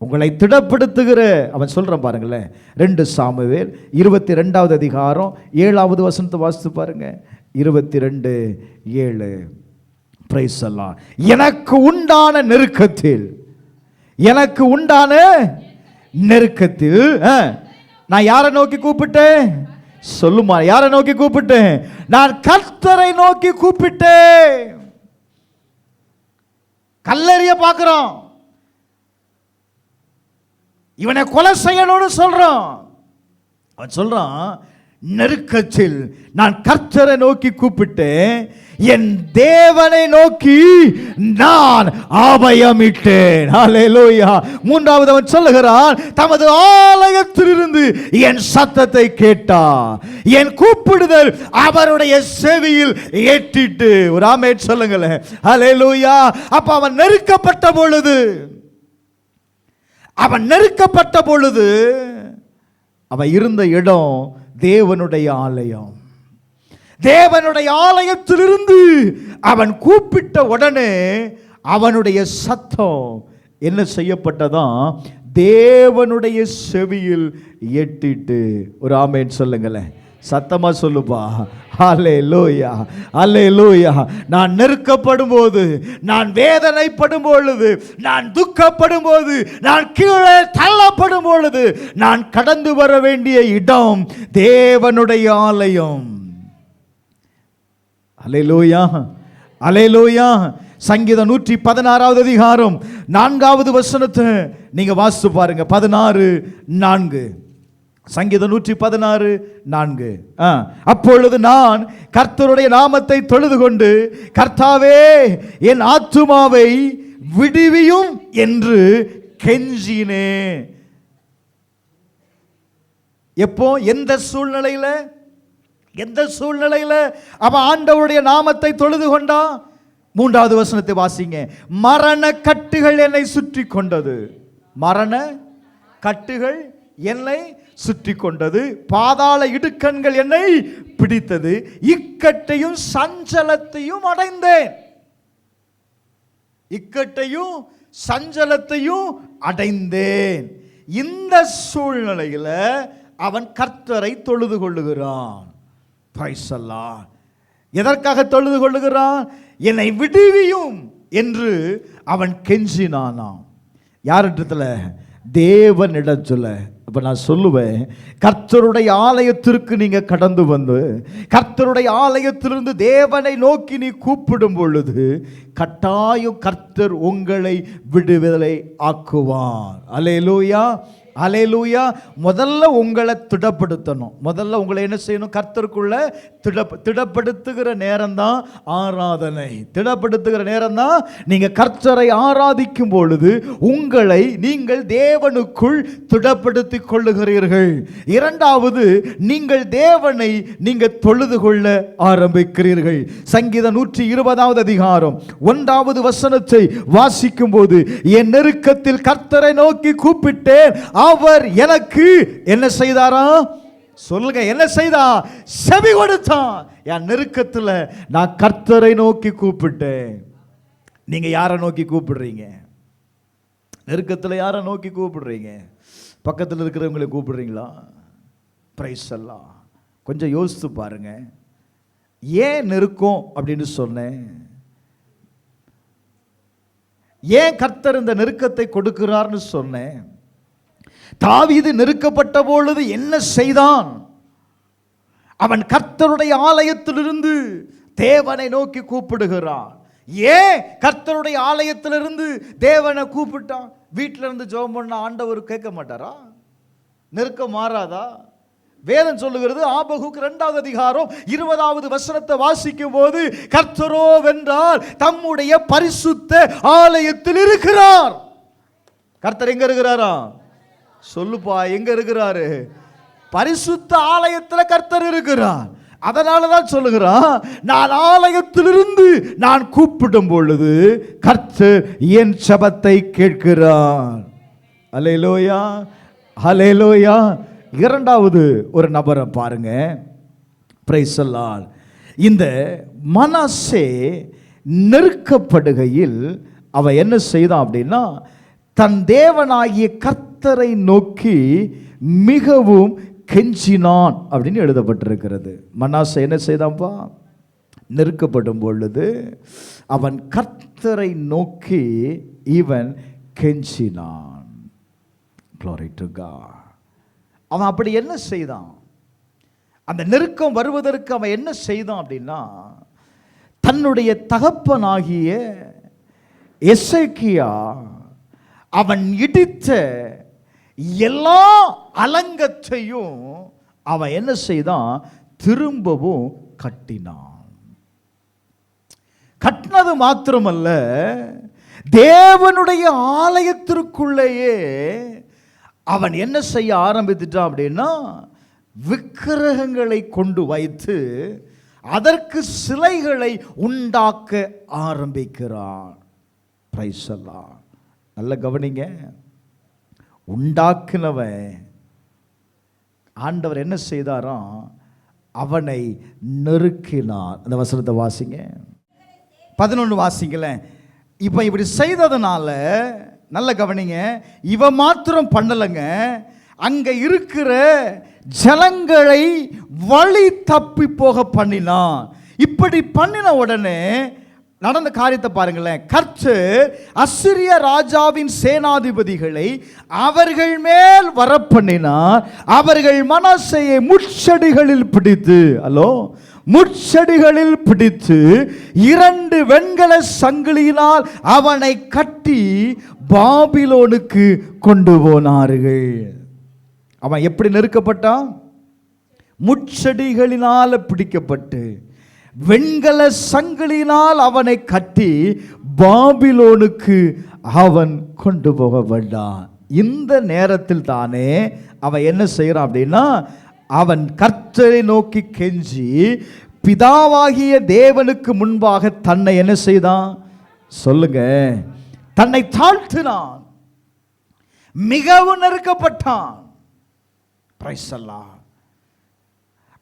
உங்களை திடப்படுத்துகிற அவன் சொல்றான் பாருங்களேன். 2 சாமுவேல் 22வது அதிகாரம் 7வது வசனத்தை வாசித்து பாருங்க. 22:7. பிரைஸ் அல்லாஹ். எனக்கு உண்டான நெருக்கத்தில், எனக்கு உண்டான நெருக்கத்தில் நான் யாரை நோக்கி கூப்பிட்டேன்? சொல்லுமா, யாரை நோக்கி கூப்பிட்டேன்? நான் கர்த்தரை நோக்கி கூப்பிட்டேன். கல்லெறிய பார்க்கிறோம், இவனை கொலை செய்யணும்னு சொல்றான். அவன் சொல்றான், நெருக்கத்தில் நான் கர்த்தரை நோக்கி கூப்பிட்டேன், என் தேவனை நோக்கி நான் ஆபயமிட்டேன். ஹல்லேலூயா. 3வது அவன் சொல்லுகிறான், தமது ஆலயத்திலிருந்து என் சத்தத்தை கேட்டார், என் கூப்பிடுதல் அவருடைய செவியில் ஏற்றிட்டு. ஒரு ஆமென் சொல்லுங்களேன். ஹல்லேலூயா. அப்ப அவன் நெருக்கப்பட்ட பொழுது, அவன் நெருக்கப்பட்ட பொழுது அவன் இருந்த இடம் தேவனுடைய ஆலயம். தேவனுடைய ஆலயத்திலிருந்து அவன் கூப்பிட்ட உடனே அவனுடைய சத்தம் என்ன செய்யப்பட்டதாம்? தேவனுடைய செவியில் எட்டிட்டு. ஒரு ஆமென் சொல்லுங்களேன். சத்தமா சொல்லுப்பா. அல்லேலூயா, அல்லேலூயா. நான் நெருக்கப்படும் போது, நான் வேதனைப்படும் பொழுது, நான் துக்கப்படும் போது, நான் கீழே தள்ளப்படும் பொழுது, நான் கடந்து வர வேண்டிய இடம் தேவனுடைய ஆலயம். அல்லேலூயா, அல்லேலூயா. சங்கீதம் 116வது அதிகாரம் 4வது வசனத்தை நீங்க வாசித்து பாருங்க. 16:4. சங்கீதம் 116:4. அப்பொழுது நான் கர்த்தருடைய நாமத்தை தொழுது கொண்டு, கர்த்தாவே என் ஆத்துமாவை விடுவியும் என்று கெஞ்சினே. எப்போ? எந்த சூழ்நிலையில? எந்த சூழ்நிலையில அவன் ஆண்டவருடைய நாமத்தை தொழுது கொண்டா? 3வது வசனத்தை வாசிங்க. மரண கட்டுகள் என்னை சுற்றி கொண்டது, மரண கட்டுகள் என்னை சுற்றி கொண்டது, பாதாள இடுக்கண்கள் என்னை பிடித்தது, இக்கட்டையும் சஞ்சலத்தையும் அடைந்தேன். இக்கட்டையும் சஞ்சலத்தையும் அடைந்தேன். இந்த சூழ்நிலையில அவன் கர்த்தரை தொழுது கொள்ளுகிறான். பிரைஸ் அல்லாஹ். எதற்காக தொழுது கொள்ளுகிறான்? என்னை விடுவியும் என்று அவன் கெஞ்சினானாம். யாரிடத்துல? தேவனிடத்துல. அப்ப நான் சொல்லுவேன், கர்த்தருடைய ஆலயத்திற்கு நீங்க கடந்து வந்து கர்த்தருடைய ஆலயத்திலிருந்து தேவனை நோக்கி நீ கூப்பிடும் பொழுது கட்டாயம் கர்த்தர் உங்களை விடுதலை ஆக்குவார். அல்லேலூயா, அல்லேலூயா. முதல்ல உங்களை திடப்படுத்தணும். முதல்ல உங்களை என்ன செய்யணும்? கர்த்தருக்குள்ள திடப்படுத்துகிற நேரம் தான் ஆராதனை. திடப்படுத்துகிற நேரம் தான் நீங்க கர்த்தரை ஆராதிக்கும் பொழுது உங்களை நீங்கள் தேவனுக்குள் திடப்படுத்திக் கொள்ளுகிறீர்கள். இரண்டாவது, நீங்கள் தேவனை நீங்க தொழுது கொள்ள ஆரம்பிக்கிறீர்கள். சங்கீதம் 120 அதிகாரம் 1வது வசனத்தை வாசிக்கும் போது, என் நெருக்கத்தில் கர்த்தரை நோக்கி கூப்பிட்டேன், அவர் எனக்கு என்ன செய்தாரா? சொல்லுங்க, என்ன செய்தா? செவி கொடுத்தான். என் நெருக்கத்தில் நான் கர்த்தரை நோக்கி கூப்பிட்டேன். நீங்க யாரை நோக்கி கூப்பிடுறீங்க? நெருக்கத்தில் யாரை நோக்கி கூப்பிடுறீங்க? பக்கத்தில் இருக்கிறவங்களை கூப்பிடுறீங்களா? பிரைஸ் எல்லாம் கொஞ்சம் யோசித்து பாருங்க. ஏன் நெருக்கம் அப்படின்னு சொன்னேன்? ஏன் கர்த்தர் இந்த நெருக்கத்தை கொடுக்கிறார்னு சொன்னேன்? தாவீது நெருக்கப்பட்ட பொழுது என்ன செய்தான்? அவன் கர்த்தருடைய ஆலயத்திலிருந்து தேவனை நோக்கி கூப்பிடுகிறான். ஏன் கர்த்தருடைய ஆலயத்திலிருந்து தேவனை கூப்பிட்டான்? வீட்டில இருந்து ஜெபம் பண்ண ஆண்டவர் கேட்க மாட்டாரா? நெருக்கம் மாறாதா? வேதம் சொல்லுகிறது, ஆபகுக் 2வது அதிகாரம் 20வது வசனத்தை வாசிக்கும் போது, கர்த்தரோ வென்றால் தம்முடைய பரிசுத்த ஆலயத்தில் இருக்கிறார். கர்த்தர் எங்க இருக்கிறாரா? சொல்லுப்பா, எங்க இருக்கிறாரு? பரிசுத்த ஆலயத்தில் கர்த்தர் இருக்கிறார். அதனாலதான் சொல்லுகிறான், நான் ஆலயத்திலிருந்து நான் கூப்பிடும் பொழுது கர்த்தர் என் ஜெபத்தை கேட்கிறார். அல்லேலூயா, அல்லேலூயா. இரண்டாவது ஒரு நபரை பாருங்க. Praise the Lord. இந்த மனாசே நெருக்கப்படுகையில் அவன் என்ன செய்தான் அப்படின்னா, தன் தேவனாகிய கர்த்தரை நோக்கி மிகவும் கெஞ்சினான் அப்படின்னு எழுதப்பட்டிருக்கிறது. மனாசே என்ன செய்தான்ப்பா? நெருக்கப்படும் பொழுது அவன் கர்த்தரை நோக்கி இவன் கெஞ்சினான். Glory to God. அவன் அப்படி என்ன செய்தான்? அந்த நெருக்கம் வருவதற்கு அவன் என்ன செய்தான் அப்படின்னா, தன்னுடைய தகப்பனாகிய எசேக்கியா அவன் இடித்த எல்லா அலங்கத்தையும் அவன் என்ன செய்தான்? திரும்பவும் கட்டினான். கட்டினது மாத்திரமல்ல, தேவனுடைய ஆலயத்திற்குள்ளேயே அவன் என்ன செய்ய ஆரம்பித்துட்டான் அப்படின்னா, விக்கிரகங்களை கொண்டு வைத்து அதற்கு சிலைகளை உண்டாக்க ஆரம்பிக்கிறான். Praise the Lord. நல்ல கவனிங்க. உண்டாக்கினவன் ஆண்டவர் என்ன செய்தாராம்? அவனை நெருக்கினார். அந்த வசனத்தை வாசிங்க, 11 வாசிங்கள. இப்போ இப்படி செய்ததுனால நல்ல கவனிங்க, இவன் மாத்திரம் பண்ணலைங்க, அங்க இருக்கிற ஜனங்களை வழி தப்பி போக பண்ணினான். இப்படி பண்ணின உடனே நடந்த காரியத்தை பாருங்களேன். கர்த்தர் அசிரிய ராஜாவின் சேனாதிபதிகளை அவர்கள் மேல் வரப்பண்ணினார். அவர்கள் மனாசேயை முட்செடிகளில் பிடித்து, முட்செடிகளில் பிடித்து 2 வெண்கல சங்கிலியினால் அவனை கட்டி பாபிலோனுக்கு கொண்டு போனார்கள். அவன் எப்படி நெருக்கப்பட்டான்? முட்செடிகளினால் பிடிக்கப்பட்டு வெண்கல சங்கிலியினால் அவனை கட்டி பாபிலோனுக்கு அவன் கொண்டு போக வேண்டான். இந்த நேரத்தில் தானே அவன் என்ன செய்யறான் அப்படின்னா, அவன் கர்த்தரை நோக்கி கெஞ்சி பிதாவாகிய தேவனுக்கு முன்பாக தன்னை என்ன செய்தான்? சொல்லுங்க, தன்னை தாழ்த்தினான். மிகவும் நெருக்கப்பட்டான். Praise the Lord.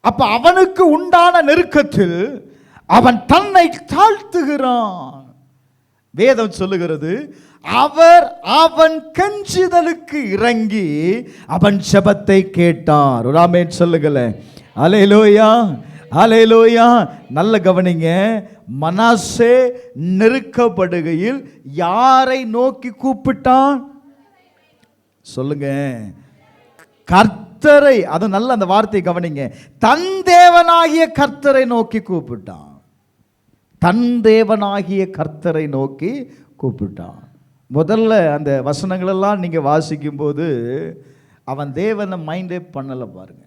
அப்ப அவனுக்கு உண்டான நெருக்கத்தில் அவன் தன்னை தாழ்த்துகிறான். வேதம் சொல்லுகிறது, அவன் கெஞ்சுதலுக்கு இறங்கி அவன் ஜெபத்தை கேட்டார். ஒரு ஆமென் சொல்லுங்களேன். அல்லேலூயா, அல்லேலூயா. நல்ல கவனிங்க. மனாசே நெருக்கப்படுகையில் யாரை நோக்கி கூப்பிட்டான்? சொல்லுங்க, கர்த்தரை, அது நல்ல அந்த வார்த்தையை கவனிங்க, தன் தேவனாகிய கர்த்தரை நோக்கி கூப்பிட்டான். தன் தேவனாகிய கர்த்தரை நோக்கி கூப்பிட்டான். முதல்ல அந்த வசனங்களெல்லாம் நீங்கள் வாசிக்கும்போது அவன் தேவனை மைண்டே பண்ணலை பாருங்க.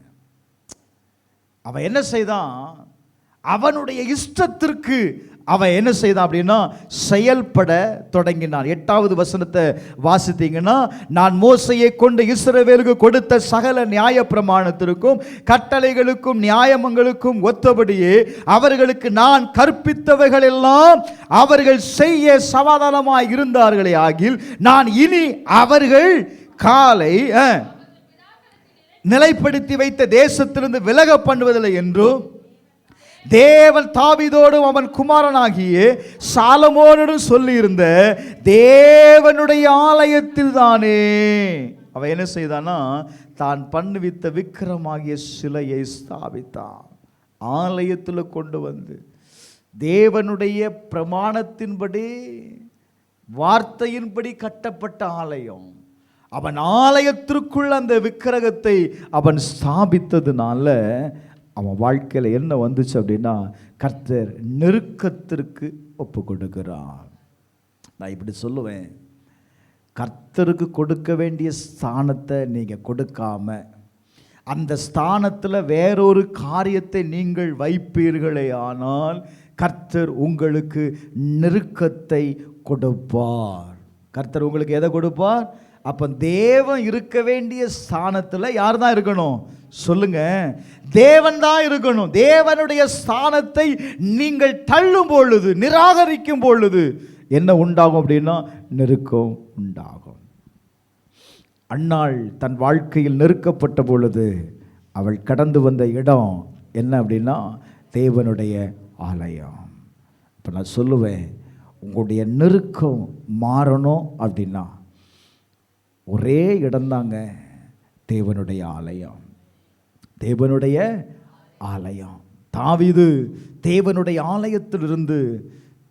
அவன் என்ன செய்தான்? அவனுடைய இஷ்டத்திற்கு அவன் என்ன செய்தான் அப்படின்னா செயல்பட தொடங்கினான். 8வது வசனத்தை வாசித்தீங்கன்னா, நான் மோசையை கொண்டு இஸ்ரவேலுக்கு கொடுத்த சகல நியாய பிரமாணத்திற்கும் கட்டளைகளுக்கும் நியாயங்களுக்கும் ஒத்தபடியே அவர்களுக்கு நான் கற்பித்தவைகள் எல்லாம் அவர்கள் செய்ய சமாதானமாய் இருந்தார்களே ஆகில், நான் இனி அவர்கள் காலை நிலைப்படுத்தி வைத்த தேசத்திலிருந்து விலக பண்ணுவதில்லை என்றும், தேவன் தாவீதோடும் அவன் குமாரனாகிய சாலமோனோடும் சொல்லியிருந்த தேவனுடைய ஆலயத்தில் தானே அவன் என்ன செய்தானா, தான் பண்ணுவித்த விக்கிரமாகிய சிலையை ஸ்தாபித்தான். ஆலயத்தில் கொண்டு வந்து தேவனுடைய பிரமாணத்தின்படி வார்த்தையின்படி கட்டப்பட்ட ஆலயம். அவன் ஆலயத்திற்குள் அந்த விக்கிரகத்தை அவன் ஸ்தாபித்ததுனால அவன் வாழ்க்கையில் என்ன வந்துச்சு அப்படின்னா, கர்த்தர் நெருக்கத்திற்கு ஒப்பு கொடுக்கிறார். நான் இப்படி சொல்லுவேன், கர்த்தருக்கு கொடுக்க வேண்டிய ஸ்தானத்தை நீங்கள் கொடுக்காம அந்த ஸ்தானத்தில் வேறொரு காரியத்தை நீங்கள் வைப்பீர்களே ஆனால் கர்த்தர் உங்களுக்கு நெருக்கத்தை கொடுப்பார். கர்த்தர் உங்களுக்கு எதை கொடுப்பார்? அப்போ தேவன் இருக்க வேண்டிய ஸ்தானத்தில் யார் தான் இருக்கணும் சொல்லுங்க? தேவன் தான் இருக்கணும். தேவனுடைய ஸ்தானத்தை நீங்கள் தள்ளும் பொழுது, நிராகரிக்கும் பொழுது என்ன உண்டாகும் அப்படின்னா நெருக்கம் உண்டாகும். அன்னாள் தன் வாழ்க்கையில் நெருக்கப்பட்ட பொழுது அவள் கடந்து வந்த இடம் என்ன அப்படின்னா தேவனுடைய ஆலயம். இப்போ நான் சொல்லுவேன், உங்களுடைய நெருக்கம் மாறணும் அப்படின்னா ஒரே இடம்தாங்க, தேவனுடைய ஆலயம். தேவனுடைய ஆலயம். தாவீது தேவனுடைய ஆலயத்திலிருந்து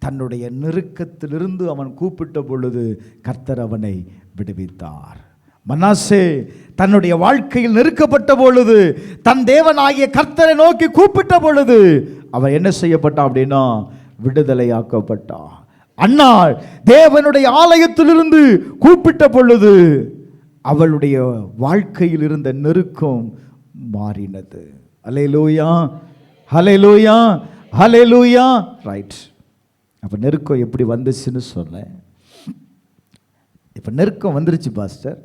தன்னுடைய நெருக்கத்திலிருந்து அவன் கூப்பிட்ட பொழுது கர்த்தர் அவனை விடுவித்தார். மனாசே தன்னுடைய வாழ்க்கையில் நெருக்கப்பட்ட பொழுது தன் தேவனாகிய கர்த்தரை நோக்கி கூப்பிட்ட பொழுது அவன் என்ன செய்யப்பட்டான் அப்படின்னா விடுதலையாக்கப்பட்டான். அன்னாள் தேவனுடைய ஆலயத்திலிருந்து கூப்பிட்ட பொழுது அவளுடைய வாழ்க்கையில் இருந்த நெருக்கம் மாறினது. ஹல்லேலூயா, ஹல்லேலூயா, ஹல்லேலூயா. ரைட். அப்போ நெருக்கம் எப்படி வந்துச்சுன்னு சொல்ல, இப்போ நெருக்கம் வந்துருச்சு பாஸ்டர்.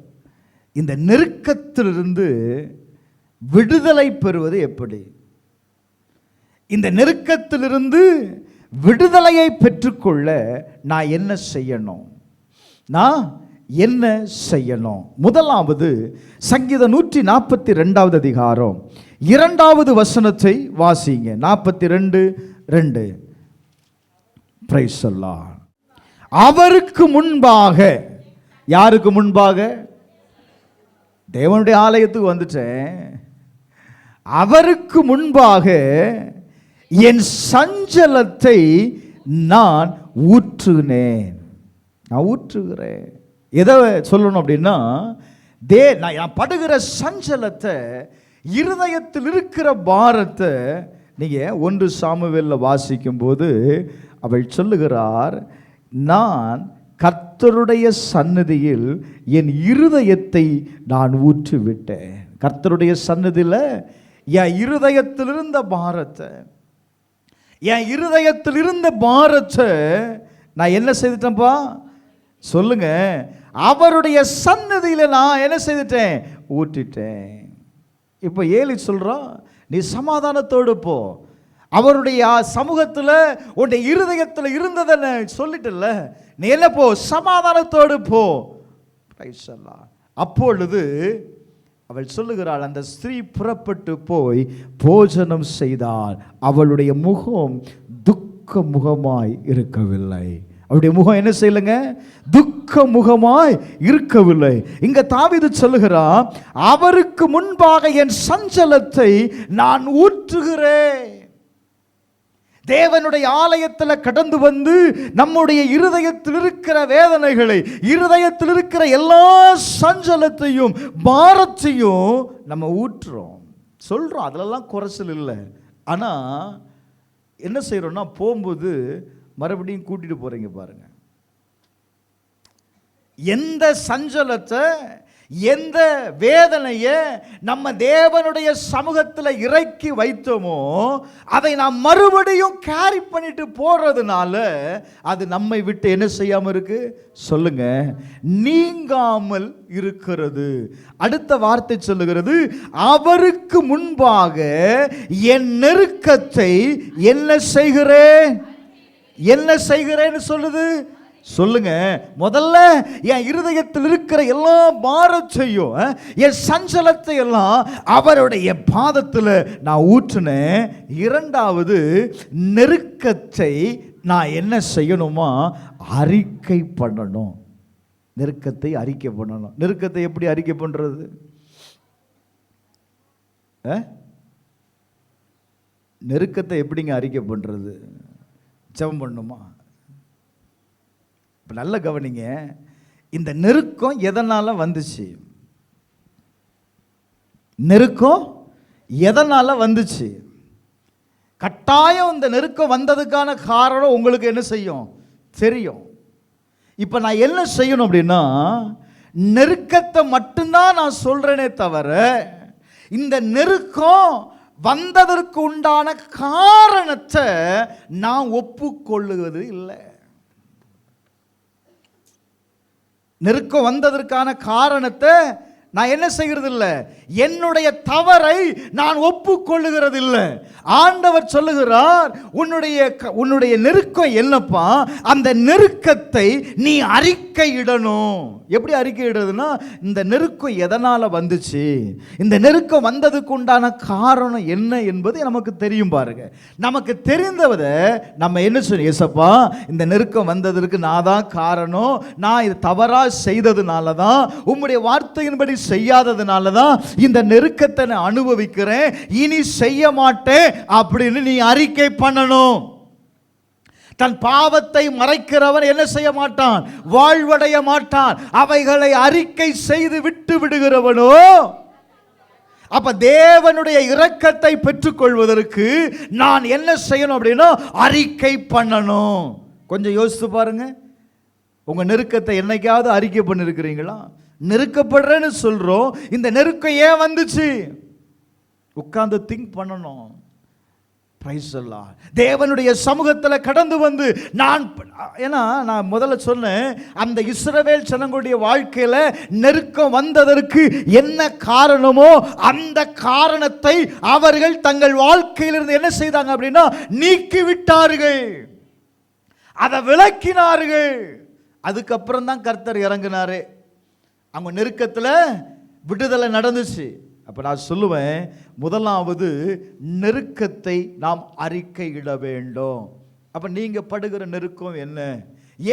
இந்த நெருக்கத்திலிருந்து விடுதலை பெறுவது எப்படி? இந்த நெருக்கத்திலிருந்து விடுதலையை பெற்றுக்கொள்ள நான் என்ன செய்யணும்? நான் என்ன செய்யணும்? முதலாவது சங்கீதம் 142வது அதிகாரம் 2வது வசனத்தை வாசிங்க. 42:2. பிரைஸ் அல்லாஹ். அவருக்கு முன்பாக, யாருக்கு முன்பாக? தேவனுடைய ஆலயத்துக்கு வந்துட்டேன். அவருக்கு முன்பாக என் சஞ்சலத்தை நான் ஊற்றுனேன். நான் ஊற்றுகிறேன். எதை சொல்லணும் அப்படின்னா, நான் படுகிற சஞ்சலத்தை, இருதயத்தில் இருக்கிற பாரத்தை நீங்கள் 1 சாமுவேலில் வாசிக்கும் போது அவள் சொல்லுகிறார், நான் கர்த்தருடைய சந்நிதியில் என் இருதயத்தை நான் ஊற்றிவிட்டேன். கர்த்தருடைய சந்நிதியில் என் இருதயத்தில் இருந்த பாரத்தை, என் இருதயத்தில் இருந்த பாரத்தை நான் என்ன செய்துட்டேன்ப்பா சொல்லுங்க? அவருடைய சன்னதியில் நான் என்ன செய்துட்டேன்? ஊற்றிட்டேன். இப்போ ஏலி சொல்றான், நீ சமாதானத்தோடு போ, அவருடைய சமூகத்தில் உன்னுடைய இருதயத்தில் இருந்ததை சொல்லிட்டல, நீ என்ன போ, சமாதானத்தோடு போ. அப்பொழுது அவள் சொல்லுகிறாள், அந்த ஸ்திரீ புறப்பட்டு போய் போஜனம் செய்தாள். அவளுடைய முகம் துக்க முகமாய் இருக்கவில்லை. அவருடைய முகம் என்ன செய்யலைங்க? துக்க முகமாய் இருக்கவில்லை. இங்க தாவீது சொல்லுகிறான், அவருக்கு முன்பாக என் சஞ்சலத்தை நான் ஊற்றுகிறேன். தேவனுடைய ஆலயத்தில் கடந்து வந்து நம்முடைய இருதயத்தில் இருக்கிற வேதனைகளை, இருதயத்தில் இருக்கிற எல்லா சஞ்சலத்தையும் பாரத்தையும் நம்ம ஊற்றுறோம், சொல்றோம். அதிலெல்லாம் குறைச்சல் இல்லை. ஆனால் என்ன செய்யறோம்னா, போகும்போது மறுபடியும் கூட்டிட்டு போறீங்க பாருங்க. எந்த சஞ்சலத்தை, எந்த வேதனையை நம்ம தேவனுடைய சமூகத்தில் இறக்கி வைத்தோமோ அதை நாம் மறுபடியும் கேரி பண்ணிட்டு போறதுனால அது நம்மை விட்டு என்ன செய்யாம இருக்கு சொல்லுங்க, நீங்காமல் இருக்கிறது. அடுத்த வார்த்தை சொல்லுகிறது, அவருக்கு முன்பாக என் நெருக்கத்தை என்ன செய்கிறேன், என்ன செய்கிறேன்னு சொல்லுது. சொல்லுங்க, முதல்ல என் இருதயத்தில் இருக்கிற எல்லா பாரத்தையும், என் சஞ்சலத்தை எல்லாம் அவருடைய பாதத்தில் நான் ஊற்றினேன். இரண்டாவது, நெருக்கத்தை நான் என்ன செய்யணுமா, அறிக்கை பண்ணணும். நெருக்கத்தை அறிக்கை பண்ணணும். நெருக்கத்தை எப்படி அறிக்கை பண்றது? நெருக்கத்தை எப்படிங்க அறிக்கை பண்றது? ஜெபம் பண்ணணுமா? இப்போ நல்ல கவனிங்க, இந்த நெருக்கம் எதனால வந்துச்சு? நெருக்கம் எதனால வந்துச்சு? கட்டாயம் இந்த நெருக்கம் வந்ததுக்கான காரணம் உங்களுக்கு என்ன செய்யும் தெரியும். இப்போ நான் என்ன செய்யணும் அப்படின்னா, நெருக்கத்தை மட்டும்தான் நான் சொல்றேனே தவிர இந்த நெருக்கம் வந்ததற்கு உண்டான காரணத்தை நான் ஒப்புக்கொள்ளுவது இல்லை. நெருக்கம் வந்ததற்கான காரணத்தை நான் என்ன செய்கிறது இல்லை, என்னுடைய தவறை நான் ஒப்புக்கொள்ளுகிறது இல்லை. ஆண்டவர் சொல்லுகிறார், உன்னுடைய நெருக்கம் என்னப்பா, அந்த நெருக்கத்தை நீ அறிக்கையிடணும். எப்படி அறிக்கையிடுறதுன்னா, இந்த நெருக்கம் எதனால வந்துச்சு, இந்த நெருக்கம் வந்ததுக்கு உண்டான காரணம் என்ன என்பது நமக்கு தெரியும் பாருங்க. நமக்கு தெரிந்தவதை நம்ம என்ன சொல்ல, ஏசப்பா இந்த நெருக்கம் வந்ததற்கு நான் தான் காரணம், நான் இது தவறா செய்ததுனால தான், உம்முடைய வார்த்தையின்படி செய்யாததுனால தான் இந்த நெருக்கத்தை நான் அனுபவிக்கிறேன், இனி செய்ய மாட்டேன் அப்படின்னு நீ அறிக்கை பண்ணணும். தன் பாவத்தை மறைக்கிறவன் என்ன செய்ய மாட்டான், வாழ்வடைய மாட்டான். அவைகளை அறிக்கை செய்து விட்டு விடுகிறவனோ. அப்ப தேவனுடைய இரக்கத்தை பெற்றுக்கொள்வதற்கு நான் என்ன செய்யணும் அப்படின்னா, அறிக்கை பண்ணணும். கொஞ்சம் யோசித்து பாருங்க, உங்க நெருக்கத்தை என்னைக்காவது அறிக்கை பண்ணிருக்கிறீங்களா? நெருக்கப்படுறேன்னு சொல்றோம், இந்த நெருக்கம் ஏன் வந்துச்சு உட்கார்ந்து திங்க் பண்ணணும். பிரைஸ் எல்லாம் தேவனுடைய சமூகத்தில் கடந்து வந்து நான் முதல்ல சொன்னேன், அந்த இஸ்ரவேல் ஜனங்களுடைய வாழ்க்கையில நெருக்கம் வந்ததற்கு என்ன காரணமோ அந்த காரணத்தை அவர்கள் தங்கள் வாழ்க்கையிலிருந்து என்ன செய்தாங்க அப்படின்னா, நீக்கி விட்டார்கள், அதை விளக்கினார்கள். அதுக்கப்புறம் தான் கர்த்தர் இறங்கினாரு, அவங்க நெருக்கத்தில் விடுதலை நடந்துச்சு. அப்போ நான் சொல்லுவேன், முதலாவது நெருக்கத்தை நாம் அறிக்கையிட வேண்டும். அப்போ நீங்கள் படுகிற நெருக்கம் என்ன,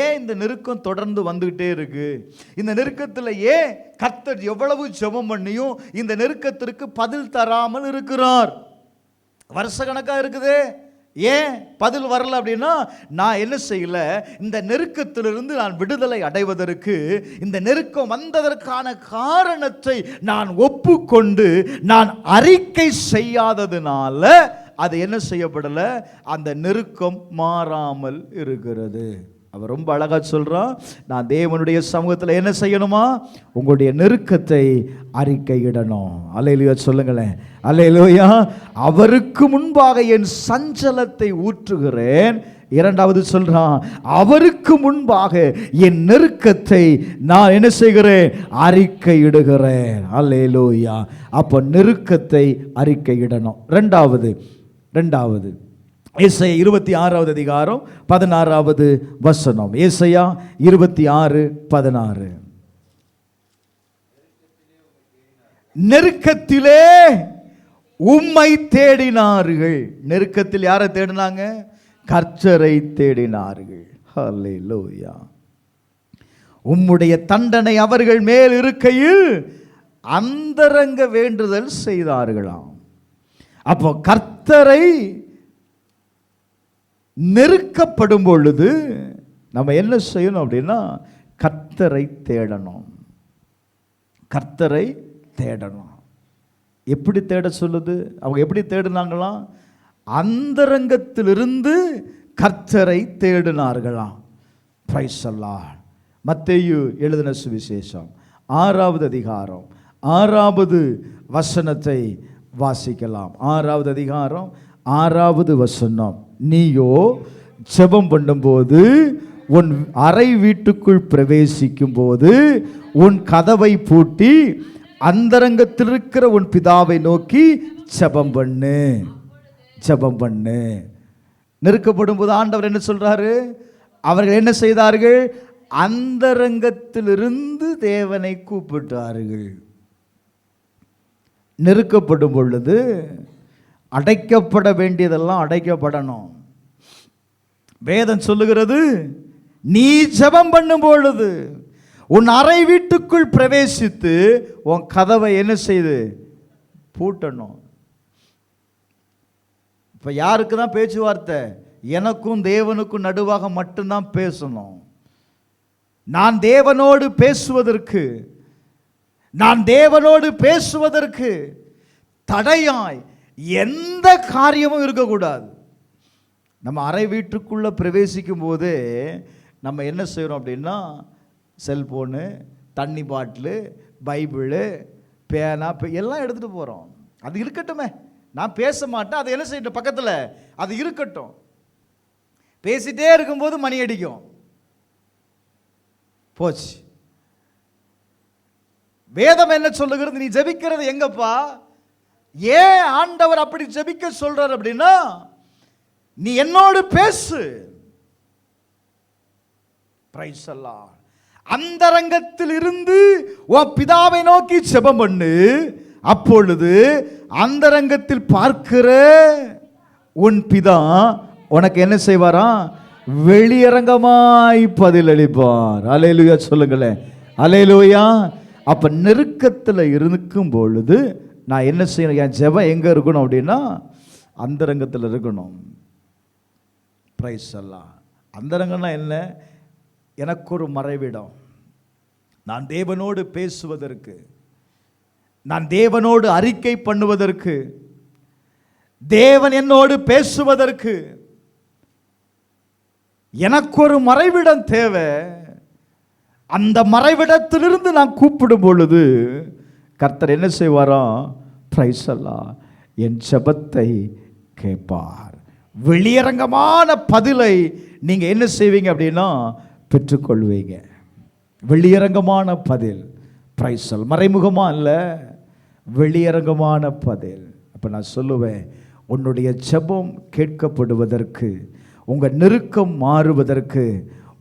ஏன் இந்த நெருக்கம் தொடர்ந்து வந்துகிட்டே இருக்கு, இந்த நெருக்கத்தில் ஏன் கர்த்தர் எவ்வளவு ஜெபம் பண்ணியும் இந்த நெருக்கத்திற்கு பதில் தராமல் இருக்கிறார்? வருஷ கணக்காக இருக்குது, ஏன் பதில் வரல அப்படின்னா, நான் என்ன செய்யல, இந்த நெருக்கத்திலிருந்து நான் விடுதலை அடைவதற்கு, இந்த நெருக்கம் வந்ததற்கான காரணத்தை நான் ஒப்புக்கொண்டு நான் அறிக்கை செய்யாததுனால அது என்ன செய்யப்படல, அந்த நெருக்கம் மாறாமல் இருக்கிறது. அவர் ரொம்ப அழகா சொல்றான், நான் தேவனுடைய சமூகத்தில் என்ன செய்யணுமா, உங்களுடைய நெருக்கத்தை அறிக்கையிடணும். அல்லேலூயா சொல்லுங்களேன், அல்லேலூயா. அவருக்கு முன்பாக என் சஞ்சலத்தை ஊற்றுகிறேன். இரண்டாவது சொல்றான், அவருக்கு முன்பாக என் நெருக்கத்தை நான் என்ன செய்கிறேன், அறிக்கையிடுகிறேன். அல்லேலூயா. அப்ப நெருக்கத்தை அறிக்கையிடணும். ரெண்டாவது ஏசாயா 26வது அதிகாரம் 16வது வசனம். ஏசாயா 26:16. நெருக்கத்திலே உம்மை தேடினார்கள். நெருக்கத்தில் யாரை தேடினாங்க? கர்த்தரை தேடினார்கள். ஹல்லேலூயா. உம்முடைய தண்டனை அவர்கள் மேல் இருக்கையில் அந்தரங்க வேண்டுதல் செய்தார்களாம். அப்போ கர்த்தரை நெருக்கப்படும் பொழுது நம்ம என்ன செய்யணும் அப்படின்னா கர்த்தரை தேடணும். கர்த்தரை தேடணும். எப்படி தேட சொல்லுது? அவங்க எப்படி தேடினாங்களாம்? அந்தரங்கத்திலிருந்து கர்த்தரை தேடினார்களாம். பிரைஸ் அல்லாஹ். மத்தேயு எழுதின சுவிசேஷம் 6வது அதிகாரம் 6வது வசனத்தை வாசிக்கலாம். 6வது அதிகாரம் 6வது வசனம். நீயோ ஜெபம் பண்ணும்போது உன் அறை வீட்டுக்குள் பிரவேசிக்கும் போது உன் கதவை பூட்டி அந்தரங்கத்தில் இருக்கிற உன் பிதாவை நோக்கி ஜெபம் பண்ணு. ஜெபம் பண்ணு. நெருக்கப்படும் போது ஆண்டவர் என்ன சொல்றாரு? அவர்கள் என்ன செய்தார்கள்? அந்தரங்கத்திலிருந்து தேவனை கூப்பிட்டார்கள். நெருக்கப்படும் பொழுது அடைக்கப்பட வேண்டியதெல்லாம் அடைக்கப்படணும். வேதம் சொல்லுகிறது, நீ ஜெபம் பண்ணும் பொழுது உன் அறை வீட்டுக்குள் பிரவேசித்து உன் கதவை என்ன செய்து பூட்டணும். இப்ப யாருக்கு தான் பேச்சுவார்த்தை? எனக்கும் தேவனுக்கும் நடுவாக மட்டும்தான் பேசணும். நான் தேவனோடு பேசுவதற்கு தடையாய் எந்த காரியமும் இருக்கக்கூடாது. நம்ம அறை வீட்டுக்குள்ள பிரவேசிக்கும் போது நம்ம என்ன செய்யறோம் அப்படின்னா, செல்போனு, தண்ணி பாட்டிலு, பைபிளு, பேனா எல்லாம் எடுத்துட்டு போறோம். அது இருக்கட்டுமே, நான் பேச மாட்டேன், அது என்ன செய்யட்டும், பக்கத்தில் அது இருக்கட்டும். பேசிட்டே இருக்கும்போது மணி அடிக்கும், போச்சு. வேதம் என்ன சொல்லுகிறது? நீ ஜெபிக்கிறது எங்கப்பா? ஏன் ஆண்டவர் அப்படி ஜெபிக்க சொல்றார் அப்படின்னா, நீ என்னோடு பேசு. பிரைஸ் அல்லாஹ். அந்தரங்கத்தில் இருந்து உன் பிதாவை நோக்கி ஜெபம் பண்ணு. அப்பொழுது அந்தரங்கத்தில் பார்க்கிற உன் பிதா உனக்கு என்ன செய்வாரா? வெளியரங்கமாய் பதிலளிப்பார். அல்லேலூயா சொல்லுங்களேன். அல்லேலூயா. அப்ப நெருக்கத்தில் இருக்கும் பொழுது நான் என்ன செய்யணும்? என் ஜெபம் எங்க இருக்கணும் அப்படின்னா அந்தரங்கத்தில் இருக்கணும். பிரைஸ் அல்லாஹ். அந்தரங்கம்னா என்ன? எனக்கு ஒரு மறைவிடம். நான் தேவனோடு பேசுவதற்கு, நான் தேவனோடு அறிக்கை பண்ணுவதற்கு, தேவன் என்னோடு பேசுவதற்கு எனக்கு ஒரு மறைவிடம் தேவை. அந்த மறைவிடத்திலிருந்து நான் கூப்பிடும் பொழுது கர்த்தர் என்ன செய்வாராம்? பிரைஸ் அல்லாஹ், என் ஜெபத்தை கேட்பார். வெளியரங்கமான பதிலை நீங்க என்ன செய்வீங்க அப்படின்னா பெற்றுக்கொள்வீங்க. வெளியரங்கமான பதில். பிரைஸ் அல்லாஹ். மறைமுகமா இல்ல, வெளியரங்கமான பதில். அப்ப நான் சொல்லுவேன், உன்னுடைய ஜெபம் கேட்கப்படுவதற்கு, உங்க நெருக்கம் மாறுவதற்கு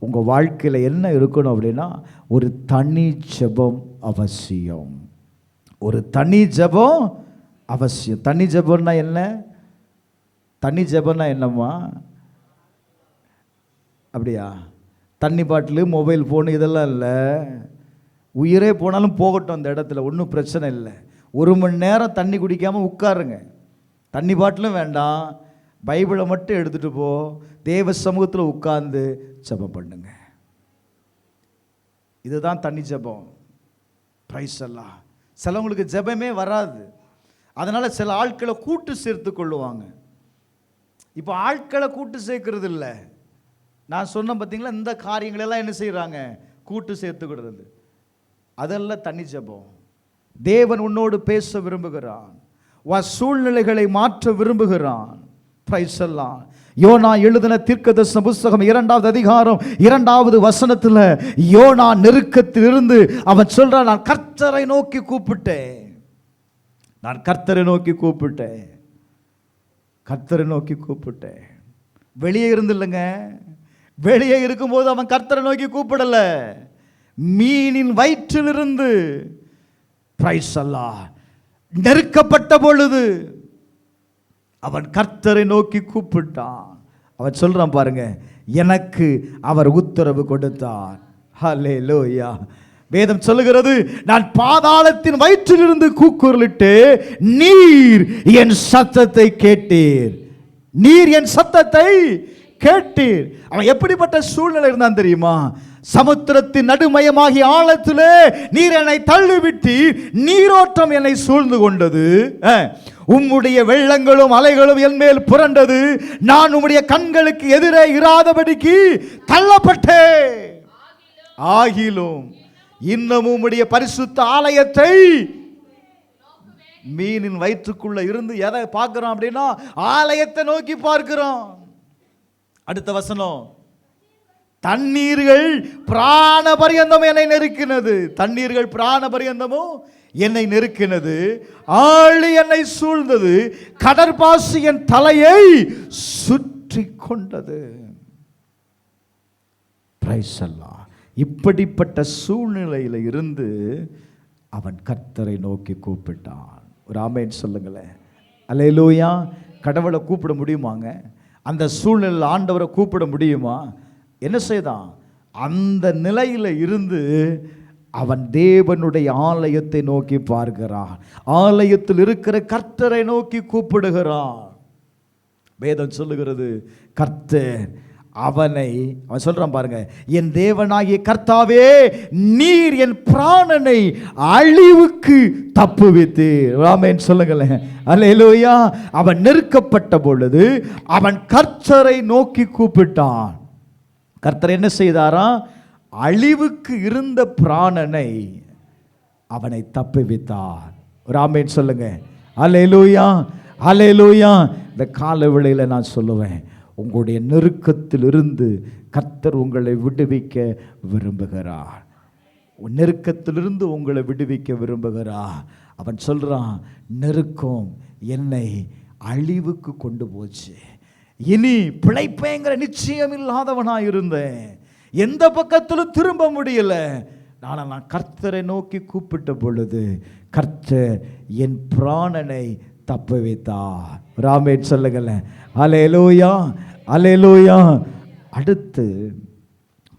உங்க வாழ்க்கையில என்ன இருக்கணும் அப்படின்னா ஒரு தனி ஜெபம் அவசியம். ஒரு தனி ஜெபம் அவசியம். தனி ஜெபம்னா என்ன? தனி ஜெபம்னா என்னம்மா? அப்படியா? தண்ணி பாட்டிலு, மொபைல் ஃபோனு இதெல்லாம் இல்லை. உயிரே போனாலும் போகட்டும் அந்த இடத்துல, ஒன்றும் பிரச்சனை இல்லை. 1 மணி நேரம் தண்ணி குடிக்காமல் உட்காருங்க. தண்ணி பாட்டிலும் வேண்டாம், பைபிளை மட்டும் எடுத்துகிட்டு போ, தேவ சமூகத்தில் உட்கார்ந்து ஜெபம் பண்ணுங்க. இதுதான் தண்ணி ஜெபம். பிரைஸ் அல்லாஹ். சிலவங்களுக்கு ஜெபமே வராது, அதனால சில ஆட்களை கூட்டு சேர்த்து கொள்ளுவாங்க. இப்போ ஆட்களை கூட்டு சேர்க்கறது இல்லை. நான் சொன்ன பார்த்தீங்களா, இந்த காரியங்களெல்லாம் என்ன செய்கிறாங்க? கூட்டு சேர்த்துக்கிறது. அதெல்லாம் தனி ஜெபம். தேவன் உன்னோடு பேச விரும்புகிறான், உன் சூழ்நிலைகளை மாற்ற விரும்புகிறான். பிரைஸ் அல்லாஹ். யோனா எழுதின தீர்க்கதரிசன புத்தகம் 2வது அதிகாரம் 2வது வசனத்தில் யோனா நெருக்கத்தில் இருந்து அவன் சொல்றான், நான் கர்த்தரை நோக்கி கூப்பிட்டேன். நான் கர்த்தரை நோக்கி கூப்பிட்டேன். கர்த்தரை நோக்கி கூப்பிட்டேன். வெளியே இருந்து இல்லைங்க, வெளியே இருக்கும்போது அவன் கர்த்தரை நோக்கி கூப்பிடல, மீனின் வயிற்றிலிருந்து. பிரைஸ் அல்லாஹ். நெருக்கப்பட்ட பொழுது அவன் கர்த்தரை நோக்கி கூப்பிட்டான். அவன் சொல்றான் பாருங்க, எனக்கு அவர் உத்தரவு கொடுத்தார். ஹல்லேலூயா. வேதம் சொல்லுகிறது, நான் பாதாளத்தின் வயிற்றிலிருந்து கூக்குரலிட்டு நீர் என் சத்தத்தை கேட்டீர். நீர் என் சத்தத்தை கேட்டீர். அவன் எப்படிப்பட்ட சூழ்நிலை இருந்தான் தெரியுமா? சமுத்திரத்தின் நடுமயமாகிய ஆழத்திலே நீர் என்னை தள்ளிவிட்டீர், நீரோட்டம் என்னை சூழ்ந்து கொண்டது, உம்முடைய வெள்ளங்களும் அலைகளும் என் மேல் புரண்டது, நான் உம்முடைய கண்களுக்கு எதிரே இராதபடிக்கு தள்ளப்பட்டேன். ஆகிலும் இன்னமும் உம்முடைய பரிசுத்த ஆலயத்தை, மீனின் வயிற்றுக்குள்ள இருந்து எதை பார்க்கிறோம் அப்படின்னா ஆலயத்தை நோக்கி பார்க்கிறோம். அடுத்த வசனம், தண்ணீர்கள் பிராண பரியந்தம் என்னை நெருக்கினது, தண்ணீர்கள் பிராண பரியந்தமும் என்னை நெருக்கினது, ஆழி என்னை சூழ்ந்தது, கடற்பாசி என் தலையை சுற்றி கொண்டது. பிரைஸ் அல்லாஹ். இப்படிப்பட்ட சூழ்நிலையில் இருந்து அவன் கர்த்தரை நோக்கி கூப்பிட்டான். ஒரு ஆமென் சொல்லுங்களேன். அல்லேலூயா. கடவுளை கூப்பிட முடியுமாங்க? அந்த சூழ்நிலையில் ஆண்டவரை கூப்பிட முடியுமா? என்ன செய்தான்? அந்த நிலையில் இருந்து அவன் தேவனுடைய ஆலயத்தை நோக்கி பார்க்கிறான். ஆலயத்தில் இருக்கிற கர்த்தரை நோக்கி கூப்பிடுகிறான். வேதம் சொல்லுகிறது, கர்த்தர் அவன் சொல்றான் பாருங்க, என் தேவனாகிய கர்த்தாவே, நீர் என் பிராணனை அழிவுக்கு தப்புவித்தீர். ஆமென் சொல்லுங்களேன். அல்லேலூயா. அவன் நெருக்கப்பட்ட பொழுது அவன் கர்த்தரை நோக்கி கூப்பிட்டான். கர்த்தர் என்ன செய்தாரா? அழிவுக்கு இருந்த பிராணனை அவனை தப்புவித்தார். ஒரு ஆமென் சொல்லுங்க. அல்லேலூயா, அல்லேலூயா. இந்த கால வேளையில் நான் சொல்லுவேன், உங்களுடைய நெருக்கத்திலிருந்து கர்த்தர் உங்களை விடுவிக்க விரும்புகிறார். நெருக்கத்திலிருந்து உங்களை விடுவிக்க விரும்புகிறார். அவன் சொல்றான், நெருக்கம் என்னை அழிவுக்கு கொண்டு போச்சு, இனி பிழைப்பேங்கிற நிச்சயம் இல்லாதவனாக இருந்தேன், எந்த பக்கத்திலும் திரும்ப முடியல. நான் கர்த்தரை நோக்கி கூப்பிட்ட பொழுது கர்த்தர் என் பிராணனை தப்ப வைத்தார். ராமேன் சொல்லுங்கள. அல்லேலூயா, அல்லேலூயா. அடுத்து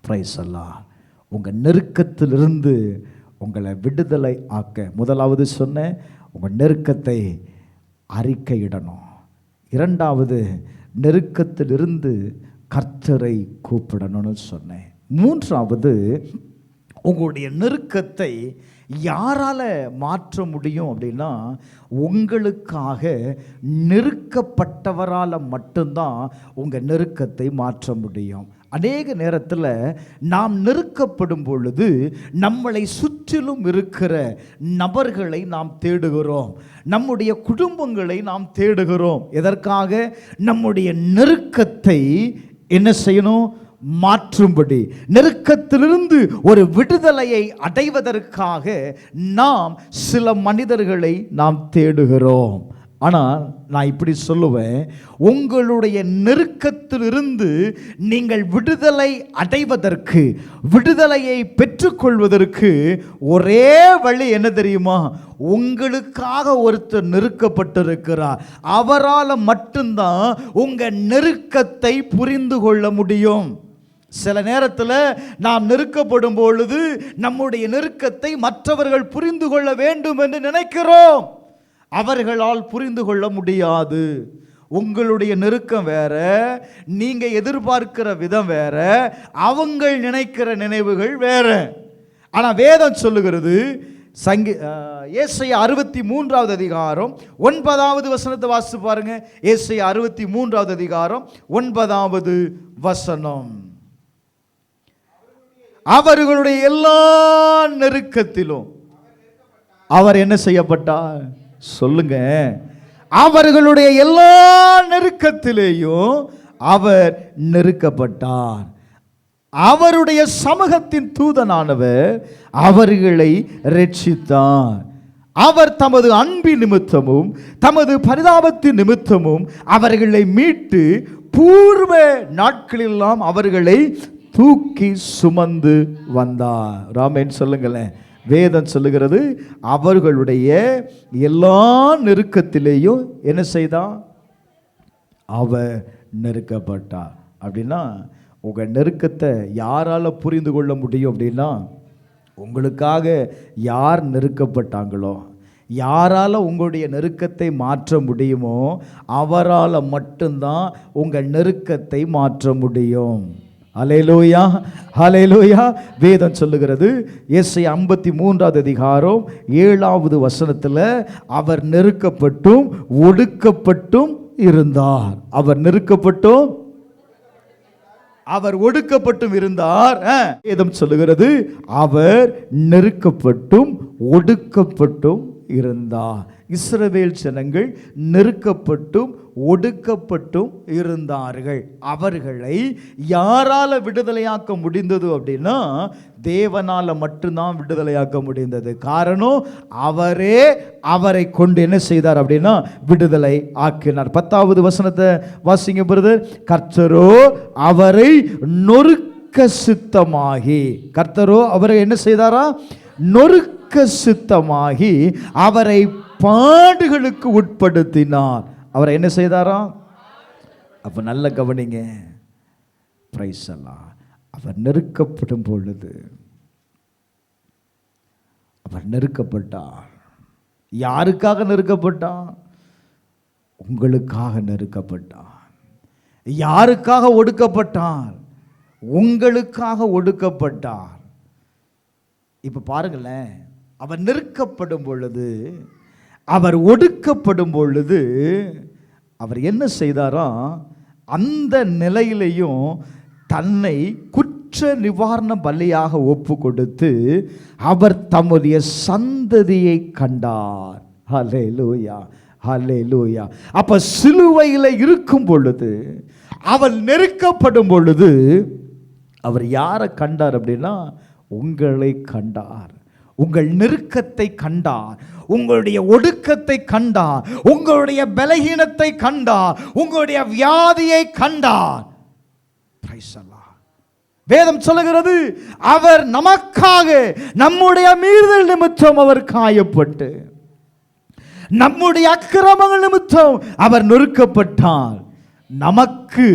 பிரைஸ் அல்லாஹ். உங்கள் நெருக்கத்திலிருந்து உங்களை விடுதலை ஆக்க, முதலாவது சொன்ன உங்கள் நெருக்கத்தை அறிக்கையிடணும். இரண்டாவது, நெருக்கத்திலிருந்து கர்த்தரை கூப்பிடணும்னு சொன்னேன். மூன்றாவது, உங்களுடைய நெருக்கத்தை யாரால மாற்ற முடியும் அப்படின்னா, உங்களுக்காக நெருக்கப்பட்டவரால் மட்டும்தான் உங்கள் நெருக்கத்தை மாற்ற முடியும். அநேக நேரத்தில் நாம் நெருக்கப்படும் பொழுது நம்மளை சுற்றிலும் இருக்கிற நபர்களை நாம் தேடுகிறோம், நம்முடைய குடும்பங்களை நாம் தேடுகிறோம். எதற்காக? நம்முடைய நெருக்கத்தை என்ன செய்யணும்? மாற்றும்படி. நெருக்கத்திலிருந்து ஒரு விடுதலையை அடைவதற்காக நாம் சில மனிதர்களை நாம் தேடுகிறோம். ஆனால் நான் இப்படி சொல்லுவேன், உங்களுடைய நெருக்கத்திலிருந்து நீங்கள் விடுதலை அடைவதற்கு, விடுதலையை பெற்றுக்கொள்வதற்கு ஒரே வழி என்ன தெரியுமா? உங்களுக்காக ஒருத்தர் நெருக்கப்பட்டிருக்கிறார், அவரால் மட்டும்தான் உங்கள் நெருக்கத்தை புரிந்து கொள்ள முடியும். சில நேரத்தில் நாம் நெருக்கப்படும் பொழுது நம்முடைய நெருக்கத்தை மற்றவர்கள் புரிந்து கொள்ள வேண்டும் என்று நினைக்கிறோம். அவர்களால் புரிந்து கொள்ள முடியாது. உங்களுடைய நெருக்கம் வேற, நீங்க எதிர்பார்க்கிற விதம் வேற, அவங்க நினைக்கிற நினைவுகள் வேற. ஆனா வேதம் சொல்லுகிறது, ஏசாயா 63வது அதிகாரம் 9வது வசனத்தை வாசித்து பாருங்க. ஏசாயா 63வது அதிகாரம் 9வது வசனம். அவர்களுடைய எல்லா நெருக்கத்திலும் அவர் என்ன செய்யப்பட்டார்? சொல்லுங்க. அவர்களுடைய எல்லா நெருக்கத்திலேயும் அவர் நெருக்கப்பட்டார். அவருடைய சமூகத்தின் தூதனானவர் அவர்களை ரட்சித்தார். அவர் தமது அன்பின் நிமித்தமும் தமது பரிதாபத்தின் நிமித்தமும் அவர்களை மீட்டு பூர்வ நாட்களெல்லாம் அவர்களை தூக்கி சுமந்து வந்தார். ராமேன் சொல்லுங்களேன். வேதம் சொல்லுகிறது, அவர்களுடைய எல்லா நெருக்கத்திலேயும் என்ன செய்தான்? அவர் நெருக்கப்பட்டார். அப்படின்னா உங்கள் நெருக்கத்தை யாரால் புரிந்து கொள்ள முடியும் அப்படின்னா, உங்களுக்காக யார் நெருக்கப்பட்டாங்களோ, யாரால் உங்களுடைய நெருக்கத்தை மாற்ற முடியுமோ அவரால் மட்டும்தான் உங்கள் நெருக்கத்தை மாற்ற முடியும். ஹல்லேலூயா, ஹல்லேலூயா. வேதம் சொல்லுகிறது, ஏசாயா 53வது அதிகாரம் 7வது வசனத்தில், அவர் நெருக்கப்பட்டும் ஒடுக்கப்பட்டும் இருந்தார். அவர் நெருக்கப்பட்டும் அவர் ஒடுக்கப்பட்டும் இருந்தார். வேதம் சொல்லுகிறது, அவர் நெருக்கப்பட்டும் ஒடுக்கப்பட்டும் இருந்தார். இஸ்ரவேல் ஜனங்கள் நெருக்கப்பட்டும் ஒடுக்கப்பட்டும் இருந்தார்கள். அவர்களை யாரால விடுதலையாக்க முடிந்தது அப்படின்னா தேவனால மட்டும்தான் விடுதலையாக்க முடிந்தது. காரணம், அவரே அவரை கொண்டு என்ன செய்தார் அப்படின்னா விடுதலை ஆக்கினார். 10வது வசனத்தை வாசிங்க பிரதர். கர்த்தரோ அவரை நொறுக்க சித்தமாகி, கர்த்தரோ அவரை என்ன செய்தாரா? நொறுக்க சித்தமாகி அவரை பாடுகளுக்கு உட்படுத்தினார். அவரை என்ன செய்தாரா? அப்ப நல்ல கவனிங்க, பிரைஸ் எல்லாம். அவர் நெருக்கப்படும் பொழுது அவர் நெருக்கப்பட்டார். யாருக்காக நெருக்கப்பட்டார்? உங்களுக்காக நெருக்கப்பட்டார். யாருக்காக ஒடுக்கப்பட்டார்? உங்களுக்காக ஒடுக்கப்பட்டார். இப்ப பாருங்களேன், அவர் நெருக்கப்படும் பொழுது, அவர் ஒடுக்கப்படும் பொழுது அவர் என்ன செய்தாரா? அந்த நிலையிலையும் தன்னை குற்ற நிவாரண பலியாக ஒப்பு கொடுத்து அவர் தம்முடைய சந்ததியை கண்டார். ஹல்லேலூயா, ஹல்லேலூயா. அப்ப சிலுவையில் இருக்கும் பொழுது, அவர் நெருக்கப்படும் பொழுது அவர் யாரை கண்டார் அப்படின்னா உங்களை கண்டார். உங்கள் நெருக்கத்தை கண்டார், உங்களுடைய ஒடுக்கத்தை கண்டார், உங்களுடைய பலகீனத்தை கண்டார், உங்களுடைய வியாதியை கண்டார். வேதம் சொல்லுகிறது, அவர் நமக்காக நம்முடைய மீறுதல் நிமித்தம் அவர் காயப்பட்டு, நம்முடைய அக்கிரமங்கள் நிமித்தம் அவர் நொறுக்கப்பட்டார். நமக்கு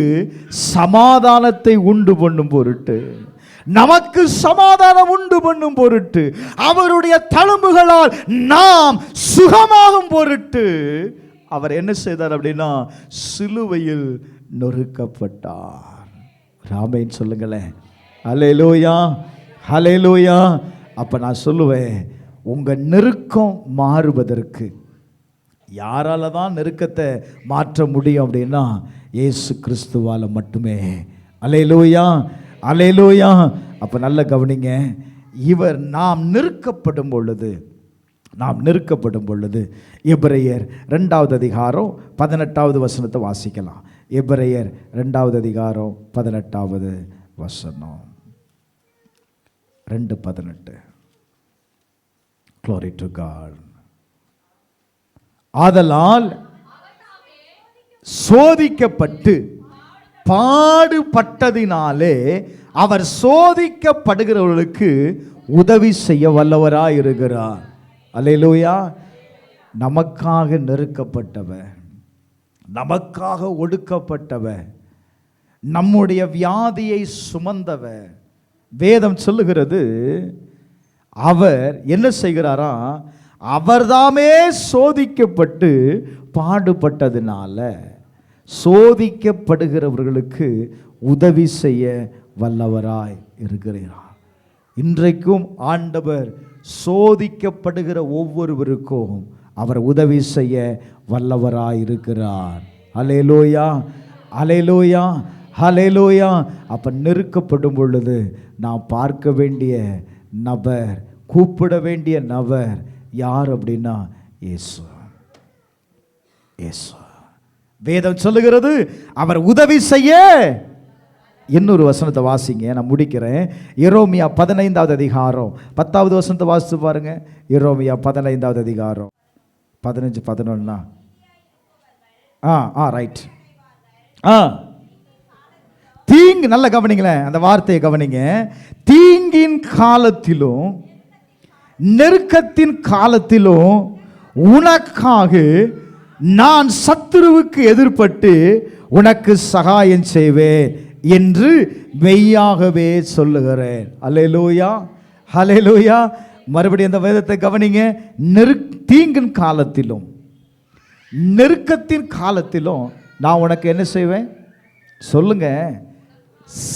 சமாதானத்தை உண்டு பண்ணும் பொருட்டு, நமக்கு சமாதானம் உண்டு பண்ணும் பொருட்டு, அவருடைய தழும்புகளால் நாம் சுகமாகும் பொருட்டு அவர் என்ன செய்தார் அப்படின்னா சிலுவையில் நொறுக்கப்பட்டார். ஆமென் சொல்லுங்களேன். ஹல்லேலூயா, ஹல்லேலூயா. அப்ப நான் சொல்லுவேன், உங்க நெருக்கம் மாறுவதற்கு யாரால தான் நெருக்கத்தை மாற்ற முடியும் அப்படின்னா இயேசு கிறிஸ்துவால மட்டுமே. ஹல்லேலூயா, அல்லேலூயா. அப்ப நல்ல கவனிங்க, இவர் நாம் நெருக்கப்படும் பொழுது எபிரெயர் 2வது அதிகாரம் 18வது வசனத்தை வாசிக்கலாம். எபிரெயர் 2வது அதிகாரம் 18வது வசனம். 2:18. Glory to God. ஆதலால் சோதிக்கப்பட்டு பாடுபட்டதினாலே அவர் சோதிக்கப்படுகிறவர்களுக்கு உதவி செய்ய வல்லவராய் இருக்கிறார். அல்லேலூயா. நமக்காக நெருக்கப்பட்டவர், நமக்காக ஒடுக்கப்பட்டவர், நம்முடைய வியாதியை சுமந்தவர். வேதம் சொல்லுகிறது, அவர் என்ன செய்கிறாரா? அவர்தாமே சோதிக்கப்பட்டு பாடுபட்டதினால சோதிக்கப்படுகிறவர்களுக்கு உதவி செய்ய வல்லவராய் இருக்கிறார். இன்றைக்கும் ஆண்டவர் சோதிக்கப்படுகிற ஒவ்வொருவருக்கும் அவர் உதவி செய்ய வல்லவராய் இருக்கிறார். அல்லேலூயா, அல்லேலூயா, அல்லேலூயா. அப்ப நெருக்கப்படும் பொழுது நாம் பார்க்க வேண்டிய நபர், கூப்பிட வேண்டிய நபர் யார் அப்படின்னா இயேசு. இயேசு. வேதம் சொல்லுகிறது, அவர் உதவி செய்ய. இன்னொரு வசனத்தை வாசிங்க, நான் முடிக்கிறேன். எரேமியா 15வது அதிகாரம் 10வது வசனத்தை வாசித்து பாருங்க. எரேமியா 15வது அதிகாரம் 15-11. ரைட். தீங்கு, நல்ல கவனிங்களேன், அந்த வார்த்தையை கவனிங்க. தீங்கின் காலத்திலும் நெருக்கத்தின் காலத்திலும் உனக்காக நான் சத்துருவுக்கு எதிர்பட்டு உனக்கு சகாயம் செய்வேன் என்று மெய்யாகவே சொல்லுகிறேன். அல்லேலூயா, அல்லேலூயா. மறுபடியும் அந்த வேதத்தை கவனிங்க. தீங்கின் காலத்திலும் நெருக்கத்தின் காலத்திலும் நான் உனக்கு என்ன செய்வேன் சொல்லுங்க?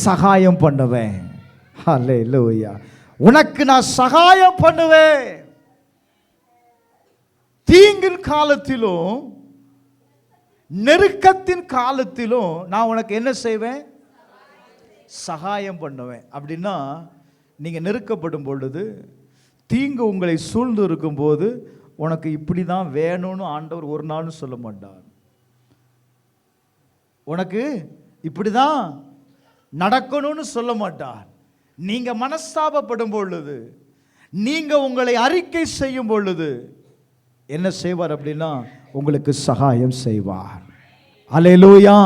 சகாயம் பண்ணுவேன். ஹல்லேலூயா. உனக்கு நான் சகாயம் பண்ணுவேன். தீங்கின் காலத்திலும் நெருக்கத்தின் காலத்திலும் நான் உனக்கு என்ன செய்வேன்? சகாயம் பண்ணுவேன். அப்படின்னா நீங்க நெருக்கப்படும் பொழுது, தீங்கு உங்களை சூழ்ந்து இருக்கும் போது, உனக்கு இப்படி தான் வேணும்னு ஆண்டவர் ஒரு நாளும் சொல்ல மாட்டார். உனக்கு இப்படி தான் நடக்கணும்னு சொல்ல மாட்டார். நீங்க மனஸ்தாபப்படும் பொழுது, நீங்க உங்களை அறிக்கை செய்யும் பொழுது என்ன செய்வார் அப்படின்னா உங்களுக்கு சகாயம் செய்வார். அல்லேலூயா.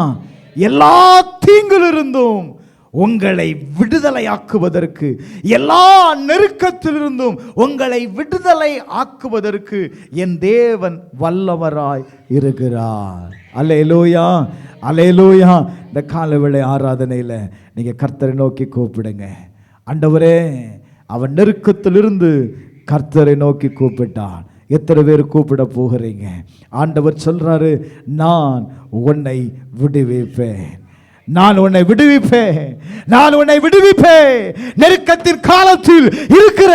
எல்லா தீங்கிலிருந்தும் உங்களை விடுதலை ஆக்குவதற்கு, எல்லா நெருக்கத்திலிருந்தும் உங்களை விடுதலை ஆக்குவதற்கு என் தேவன் வல்லவராய் இருக்கிறார். அல்லேலூயா, அல்லேலூயா. இந்த காலவேளை ஆராதனையில் நீங்க கர்த்தரை நோக்கி கூப்பிடுங்க. ஆண்டவரே, அவன் நெருக்கத்திலிருந்து கர்த்தரை நோக்கி கூப்பிட்டான். எத்தனை பேர் கூப்பிட போகிறீங்க? ஆண்டவர் சொல்றாரு, நான் உன்னை விடுவிப்பேன், நான் உன்னை விடுவிப்பேன், நான் உன்னை விடுவிப்பேன். நெருக்கத்தின் காலத்தில் இருக்கிற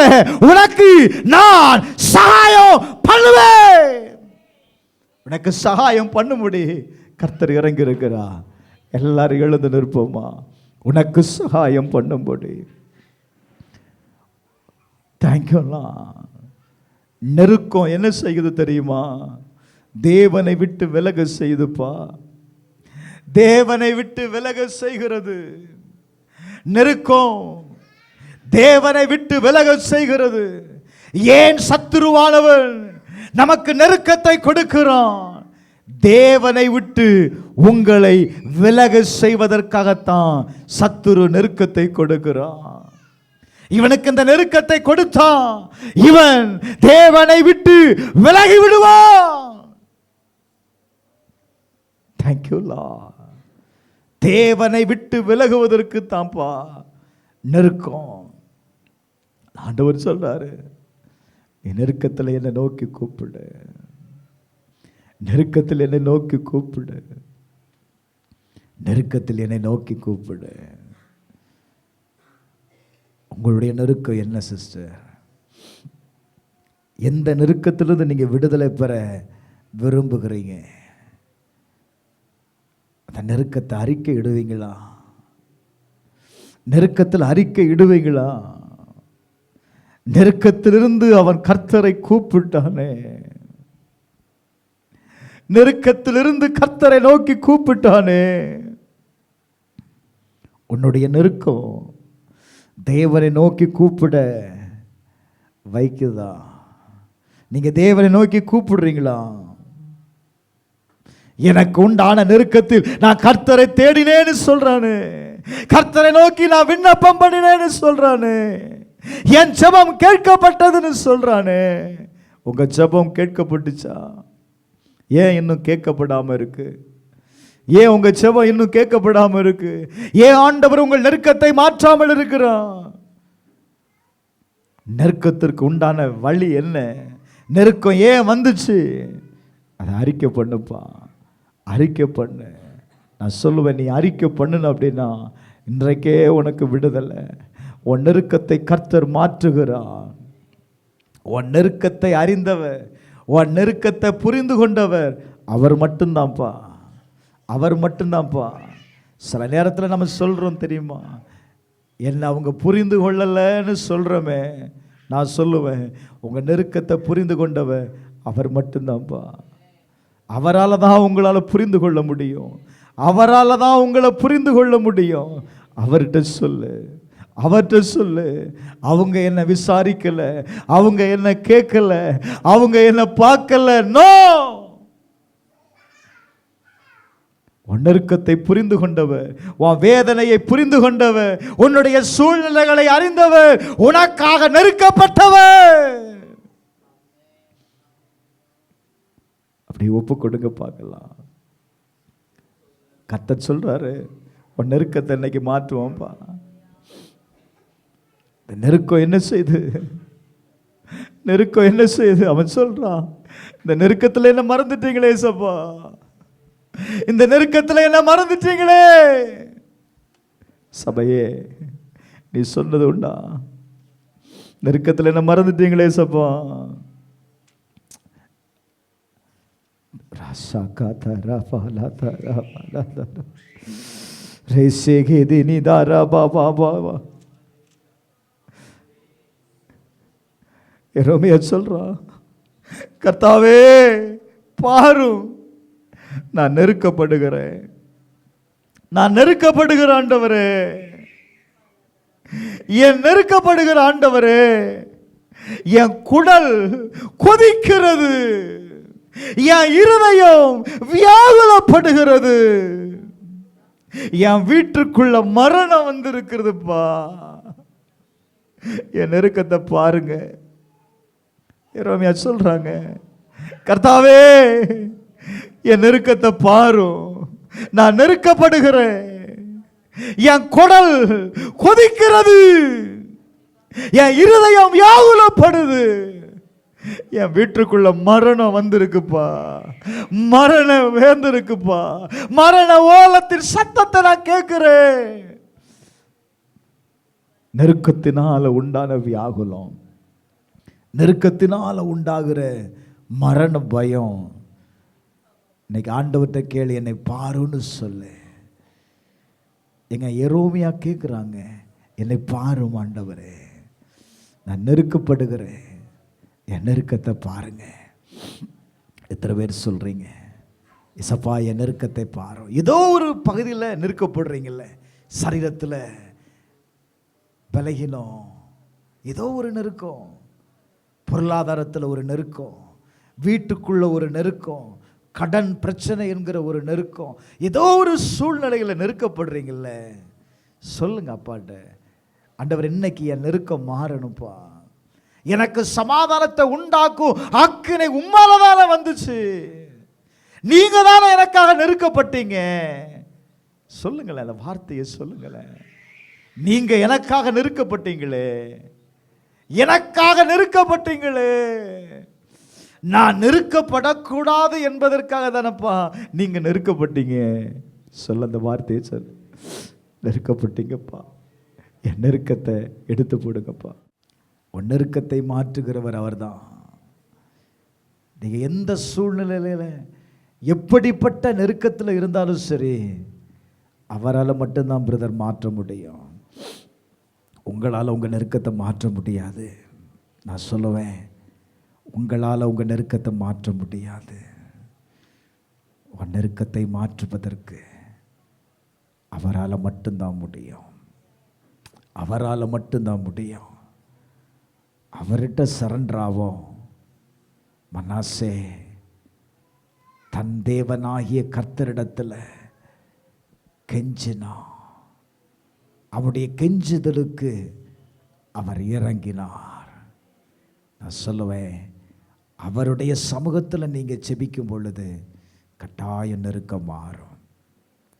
உனக்கு நான் சகாயம் பண்ணுவேன். உனக்கு சகாயம் பண்ணும்படி கர்த்தர் இறங்கி இருக்கிறார். எல்லாரும் எழுந்து நிற்போமா? உனக்கு சகாயம் பண்ணும்படி. தேங்க்யூலாம். நெருக்கம் என்ன செய்யுது தெரியுமா? தேவனை விட்டு விலக செய்துப்பா. தேவனை விட்டு விலக செய்கிறது நெருக்கம். தேவனை விட்டு விலக செய்கிறது. ஏன் சத்துருவானவன் நமக்கு நெருக்கத்தை கொடுக்கிறான்? தேவனை விட்டு உங்களை விலக செய்வதற்காகத்தான் சத்துரு நெருக்கத்தை கொடுக்கிறான். இவனுக்கு இந்த நெருக்கத்தை கொடுத்தான், இவன் தேவனை விட்டு விலகி விடுவான். Thank you Lord. தேவனை விட்டு விலகுவதற்கு தான்ப்பா நெருக்கம். ஆண்டவர் சொல்றாரு, நெருக்கத்தில் என்னை நோக்கி கூப்பிடு, நெருக்கத்தில் என்னை நோக்கி கூப்பிடு, நெருக்கத்தில் என்னை நோக்கி கூப்பிடு. உங்களுடைய நெருக்கம் என்ன சிஸ்டர்? எந்த நெருக்கத்திலிருந்து நீங்க விடுதலை பெற விரும்புகிறீங்க? அந்த நெருக்கத்தை அறிக்கை இடுவீங்களா? நெருக்கத்தில் அறிக்கை இடுவீங்களா? நெருக்கத்திலிருந்து அவன் கர்த்தரை கூப்பிட்டானே, நெருக்கத்திலிருந்து கர்த்தரை நோக்கி கூப்பிட்டானே. உன்னுடைய நெருக்கம் தேவனை நோக்கி கூப்பிட வைக்குதா? நீங்க தேவனை நோக்கி கூப்பிடுறீங்களா? எனக்கு உண்டான நெருக்கத்தில் நான் கர்த்தரை தேடினேன்னு சொல்றானு, கர்த்தரை நோக்கி நான் விண்ணப்பம் பண்ணினேன்னு சொல்றானு, என் ஜெபம் கேட்கப்பட்டதுன்னு சொல்றானே. உங்க ஜெபம் கேட்கப்பட்டுச்சா? ஏன் இன்னும் கேட்கப்படாம இருக்கு? ஏன் உங்க ஜெபம் இன்னும் கேட்கப்படாம இருக்கு? ஏன் ஆண்டவர் உங்கள் நெருக்கத்தை மாற்றாமல் இருக்கிறார்? நெருக்கத்திற்கு உண்டான வழி என்ன? நெருக்கம் ஏன் வந்துச்சு? அதை அறிக்கை பண்ணுப்பா, அறிக்கை பண்ணு. நான் சொல்லுவேன், நீ அறிக்கை பண்ணணும் அப்படின்னா இன்றைக்கே உனக்கு விடுதலை. உன் நெருக்கத்தை கர்த்தர் மாற்றுகிறார். உன் நெருக்கத்தை அறிந்தவர், உன் நெருக்கத்தை புரிந்து கொண்டவர் அவர் மட்டும்தான்ப்பா, அவர் மட்டும்தான்ப்பா. சில நேரத்தில் நம்ம சொல்கிறோம் தெரியுமா, என்ன அவங்க புரிந்து கொள்ளலைன்னு சொல்கிறோமே. நான் சொல்லுவேன், உங்கள் நெருக்கத்தை புரிந்து கொண்டவர் அவர் மட்டும்தான்ப்பா. அவரால் தான் உங்களால் புரிந்து கொள்ள முடியும், அவரால் தான் உங்களை புரிந்து கொள்ள முடியும். அவர்கிட்ட சொல்லு, அவர்கிட்ட சொல்லு. அவங்க என்ன விசாரிக்கல, அவங்க என்ன கேட்கல, அவங்க என்ன பார்க்கல. நோ, உன் நெருக்கத்தை புரிந்து கொண்டவர், உன் வேதனையை புரிந்து கொண்டவர், உன்னுடைய சூழ்நிலைகளை அறிந்தவர், உனக்காக நெருக்கப்பட்டவர். அப்படி ஒப்பு கொடுங்க பார்க்கலாம். கர்த்தர் சொல்றாரு, உன் நெருக்கத்தை இன்னைக்கு மாற்றுவோம்ப்பா. இந்த நெருக்கம் என்ன செய்து? நெருக்கம் என்ன செய்யுது? அவன் சொல்றான், இந்த நெருக்கத்தில் என்ன மறந்துட்டீங்களே சப்பா, இந்த நெருக்கத்தில் என்ன மறந்துட்டீங்களே. சபையே, நீ சொன்னது உண்டா? நெருக்கத்தில் என்ன மறந்துட்டீங்களே சப்பா. எரேமியா சொல்றான், கர்த்தாவே பாரும், நான் நெருக்கப்படுகிறேன், நான் நெருக்கப்படுகிற ஆண்டவரே, என் நெருக்கப்படுகிற ஆண்டவரே, என் குடல் கொதிக்கிறது, என் இருதயம் வியாகுலப்படுகிறது, என் வீட்டுக்குள்ள மரணம் வந்திருக்கிறதுப்பா. என் நெருக்கத்தை பாருங்க. எரேமியா சொல்றாங்க, கர்த்தாவே என் நெருக்கத்தை பாரும், நான் நெருக்கப்படுகிறேன், என் குடல் கொதிக்கிறது, என் இருதயம் வியாகுலப்படுது, என் வீட்டுக்குள்ள மரணம் வந்திருக்குப்பா, மரணம் வேந்திருக்குப்பா, மரண ஓலத்தின் சத்தத்தை நான் கேட்கிறேன். நெருக்கத்தினால உண்டான வியாகுலம், நெருக்கத்தினால உண்டாகிற மரண பயம். இன்னைக்கு ஆண்டவர்கிட்ட கேளு, என்னை பாருன்னு சொல்லு. எங்க எரேமியா கேட்குறாங்க, என்னை பாரும் ஆண்டவரே, நான் நெருக்கப்படுகிறேன், என் நெருக்கத்தை பாருங்க. எத்தனை பேர் சொல்றீங்க, இசப்பா என் நெருக்கத்தை பாரும்? ஏதோ ஒரு பகுதியில் நெருக்கப்படுறீங்கல்ல, சரீரத்தில் பலகீனம், ஏதோ ஒரு நெருக்கம், பொருளாதாரத்தில் ஒரு நெருக்கம், வீட்டுக்குள்ள ஒரு நெருக்கம், கடன் பிரச்சனை என்கிற ஒரு நெருக்கம், ஏதோ ஒரு சூழ்நிலையில் நெருக்கப்படுறீங்கல்ல, சொல்லுங்க அப்பாட்ட, ஆண்டவர் இன்னைக்கு என் நெருக்கம் மாறணும்ப்பா, எனக்கு சமாதானத்தை உண்டாக்கும் அக்கினை உம்மாலதான வந்துச்சு, நீங்க தானே எனக்காக நெருக்கப்பட்டீங்க. சொல்லுங்களேன், அந்த வார்த்தையை சொல்லுங்களேன். நீங்க எனக்காக நெருக்கப்பட்டீங்களே, எனக்காக நெருக்கப்பட்டீங்களே, நான் நெருக்கப்படக்கூடாது என்பதற்காக தானப்பா நீங்க நெருக்கப்பட்டீங்க. சொல்ல, அந்த வார்த்தையை சொல். நெருக்கப்பட்டீங்கப்பா, என் நெருக்கத்தை எடுத்து போடுங்கப்பா. உன் நெருக்கத்தை மாற்றுகிறவர் அவர்தான். நீங்க எந்த சூழ்நிலையில எப்படிப்பட்ட நெருக்கத்தில் இருந்தாலும் சரி, அவரால் மட்டும்தான் பிரதர் மாற்ற முடியும். உங்களால் உங்கள் நெருக்கத்தை மாற்ற முடியாது. நான் சொல்லுவேன், உங்களால் உங்கள் நெருக்கத்தை மாற்ற முடியாது. உன் நெருக்கத்தை மாற்றுவதற்கு அவரால் மட்டும்தான் முடியும், அவரால் மட்டும்தான் முடியும். அவர்கிட்ட சரண்டர் ஆவோம். மனாசே தன் தேவனாகிய கர்த்தரிடத்தில் கெஞ்சினான். அவருடைய கெஞ்சுதலுக்கு அவர் இறங்கினார். நான் சொல்லுவேன், அவருடைய சமூகத்தில் நீங்கள் செபிக்கும் பொழுது கட்டாய நெருக்கம் மாறும்,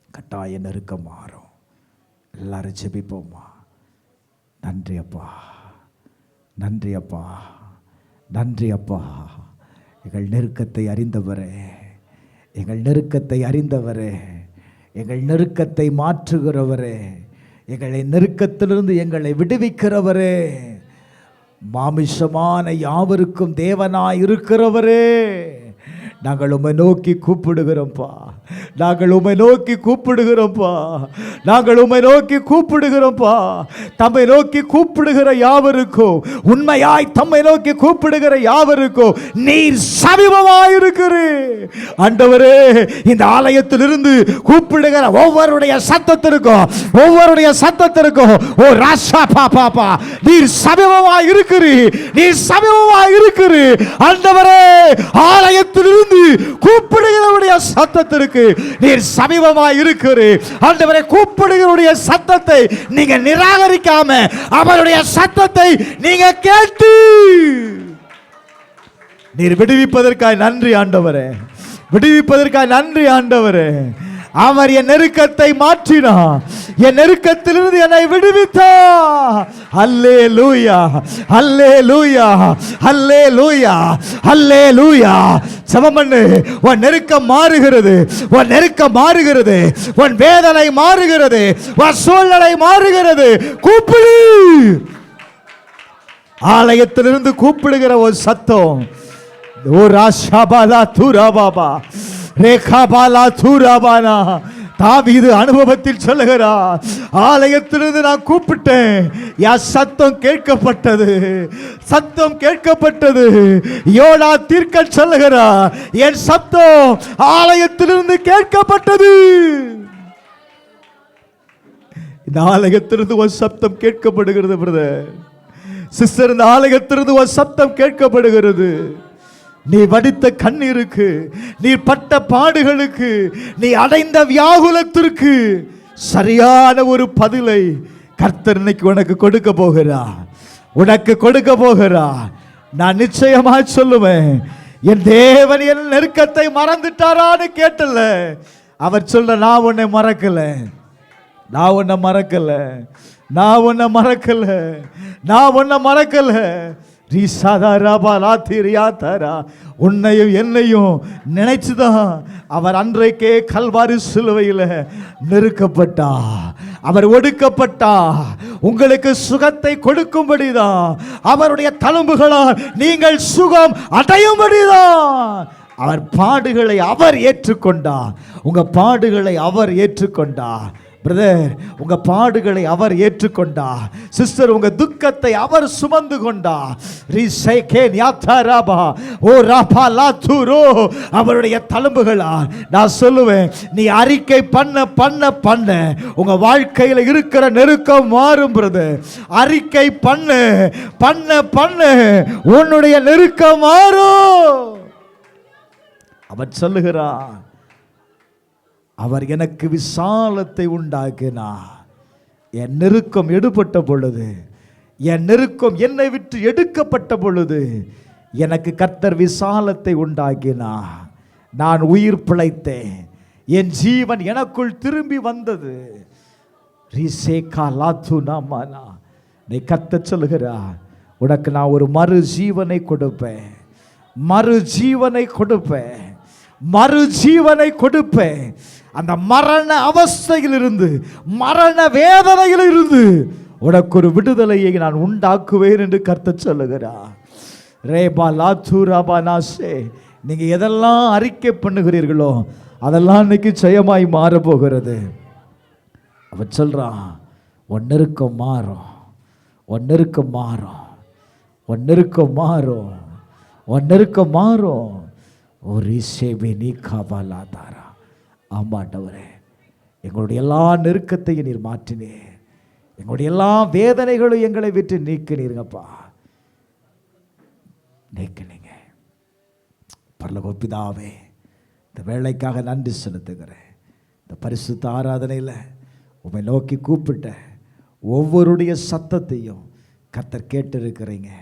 கட்டாய நெருக்கம் மாறும். எல்லாரும் செபிப்போமா? நன்றி அப்பா, நன்றி அப்பா, நன்றி அப்பா. எங்கள் நெருக்கத்தை அறிந்தவரே, எங்கள் நெருக்கத்தை அறிந்தவரே, எங்கள் நெருக்கத்தை மாற்றுகிறவரே, எங்களை நெருக்கத்திலிருந்து எங்களை விடுவிக்கிறவரே, மாமிசமான யாவருக்கும் தேவனாய் இருக்கிறவரே, நாங்கள் உம்மை நோக்கி கூப்பிடுகிறோம்ப்பா, நாங்கள் உம்மை நோக்கி கூப்பிடுகிறோம்ப்பா, நாங்கள் உம்மை நோக்கி கூப்பிடுகிறோம்ப்பா. தம்மை நோக்கி கூப்பிடுகிற யாவருக்கும், உண்மையாய் தம்மை நோக்கி கூப்பிடுகிற யாவருக்கும் நீர் சமீபமாயிருக்கிறீர். ஆண்டவரே, இந்த ஆலயத்திலிருந்து கூப்பிடுகிற ஒவ்வொருடைய சத்தத்திற்கும், ஒவ்வொருடைய சத்தத்திற்கும் ஓ ராசா பாப்பா, நீர் சமீபமாய் இருக்கிறீர், நீர் சமீபமாய் இருக்கிறீர். ஆண்டவரே, ஆலயத்திலிருந்து கூப்பிடுகிறவருடைய சத்தத்திற்கு நீர் சமீபமாய் இருக்கிறீர். ஆண்டவரே, கூப்பிடுகிறவருடைய சத்தத்தை நீங்க நிராகரிக்காம அவருடைய சத்தத்தை நீங்க கேட்டு நீர் விடுவிப்பதற்காக நன்றி ஆண்டவரே, விடுவிப்பதற்காக நன்றி ஆண்டவரே. அவர் என் நெருக்கத்தை மாற்றினார், என் நெருக்கத்திலிருந்து என்னை விடுவித்தார். அல்லேலூயா, அல்லேலூயா, அல்லேலூயா, அல்லேலூயா. ஜெபம் பண்ணு. உன் நெருக்கம் மாறுகிறது, உன் நெருக்கம் மாறுகிறது, உன் வேதனை மாறுகிறது, உன் சூழ்நிலை மாறுகிறது. கூப்பிடு. ஆலயத்திலிருந்து கூப்பிடுகிற ஒரு சத்தம். ஓ ராஷாபாலா தூராபாபா ரேகாபாலா தூராபானா. தாவீது அனுபவத்தில் சொல்லுகிறார், ஆலயத்திலிருந்து நான் கூப்பிட்டேன், என் சத்தம் கேட்கப்பட்டது, சத்தம் கேட்கப்பட்டது. யோனா தீர்க்கன் சொல்லுகிறார், என் சத்தம் ஆலயத்திலிருந்து கேட்கப்பட்டது. இந்த ஆலயத்திலிருந்து ஒரு சப்தம் கேட்கப்படுகிறது பிரதர், சிஸ்டர். இந்த ஆலயத்திலிருந்து ஒரு சப்தம் கேட்கப்படுகிறது. நீ வடித்த கண்ணீருக்கு, நீ பட்ட பாடுகளுக்கு, நீ அடைந்த வியாகுலத்திற்கு சரியான ஒரு பதிலை கர்த்தர் இன்னைக்கு உனக்கு கொடுக்க போகிறார், உனக்கு கொடுக்க போகிறார். நான் நிச்சயமா சொல்லுவேன், என் தேவன் என் நெருக்கத்தை மறந்துட்டாரான்னு கேட்டல. அவர் சொல்ற, நான் உன்னை மறக்கல, நான் உன்னை மறக்கல, நான் உன்னை மறக்கல, நான் உன்னை மறக்கல. உன்னையும் என்னையும் நினைச்சுதான் அவர் அன்றைக்கே கல்வாரி சிலுவையில் நெருக்கப்பட்டார், அவர் ஒடுக்கப்பட்டார். உங்களுக்கு சுகத்தை கொடுக்கும்படிதான், அவருடைய தழும்புகளால் நீங்கள் சுகம் அடையும்படிதான் அவர் பாடுகளை அவர் ஏற்றுக்கொண்டார். உங்க பாடுகளை அவர் ஏற்றுக்கொண்டார் பிரதர், உங்க பாடுகளை அவர் ஏற்றுக்கொண்டார். சிஸ்டர், உங்க துக்கத்தை அவர் சுமந்து கொண்டார். அவருடைய தழும்புகளால் நான் சொல்லுவேன், நீ அறிக்கை பண்ண பண்ண பண்ண உங்க வாழ்க்கையில் இருக்கிற நெருக்கம் மாறும் பிரதர். அறிக்கை பண்ண பண்ண பண்ண உன்னுடைய நெருக்கம் மாறும். அவர் சொல்லுகிறார், அவர் எனக்கு விசாலத்தை உண்டாக்கினார். என் நெருக்கம் எடுபட்ட பொழுது, என் நெருக்கம் என்னை விட்டு எடுக்கப்பட்ட பொழுது எனக்கு கர்த்தர் விசாலத்தை உண்டாக்கினார். நான் உயிர் பிழைத்தேன், என் ஜீவன் எனக்குள் திரும்பி வந்தது. நீ கர்த்தர் சொல்லுகிறார், உனக்கு நான் ஒரு மறு ஜீவனை கொடுப்பேன், மறு ஜீவனை கொடுப்பேன், மறு ஜீவனை கொடுப்பேன். அந்த மரண அவஸ்தையில் இருந்து, மரண வேதனையில் இருந்து உனக்கு ஒரு விடுதலையை நான் உண்டாக்குவேன் என்று கர்த்தர் சொல்லுகிறார். ரேபா லாத்தூராபா நாசே. நீங்க எதெல்லாம் அறிக்கை பண்ணுகிறீர்களோ அதெல்லாம் இன்னைக்கு ஜெயமாய் மாறப்போகிறது. அவன் சொல்றான், உன் நெருக்கம் மாறும், உன் நெருக்கம் மாறும், உன் நெருக்கம் மாறும், உன் நெருக்கம் மாறும். ஒரு இசைவே நீ காவலாதாரா. ஆமாண்டவரே, எங்களுடைய எல்லா நெருக்கத்தையும் நீர் மாற்றினீர், எங்களுடைய எல்லா வேதனைகளும் எங்களை விட்டு நீக்கினீருங்கப்பா, நீக்கினீங்க. பரலோக பிதாவே, இந்த வேளைக்காக நன்றி செலுத்துகிறேன். இந்த பரிசுத்த ஆராதனையில் உம்மை நோக்கி கூப்பிட்ட ஒவ்வொருடைய சத்தத்தையும் கர்த்தர் கேட்டிருக்கிறீங்க.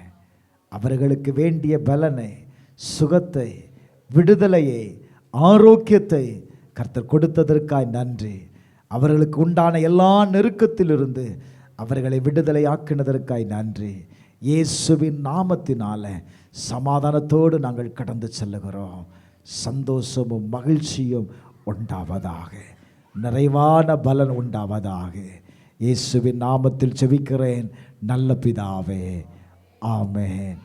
அவர்களுக்கு வேண்டிய பலனை, சுகத்தை, விடுதலையை, ஆரோக்கியத்தை கர்த்தர் கொடுத்ததற்காய் நன்றி. அவர்களுக்கு உண்டான எல்லா நெருக்கத்திலிருந்து அவர்களை விடுதலை ஆக்கினதற்காய் நன்றி. இயேசுவின் நாமத்தினால சமாதானத்தோடு நாங்கள் கடந்து செல்லுகிறோம். சந்தோஷமும் மகிழ்ச்சியும் உண்டாவதாக, நிறைவான பலன் உண்டாவதாக. இயேசுவின் நாமத்தில் ஜெபிக்கிறேன் நல்ல பிதாவே, ஆமென்.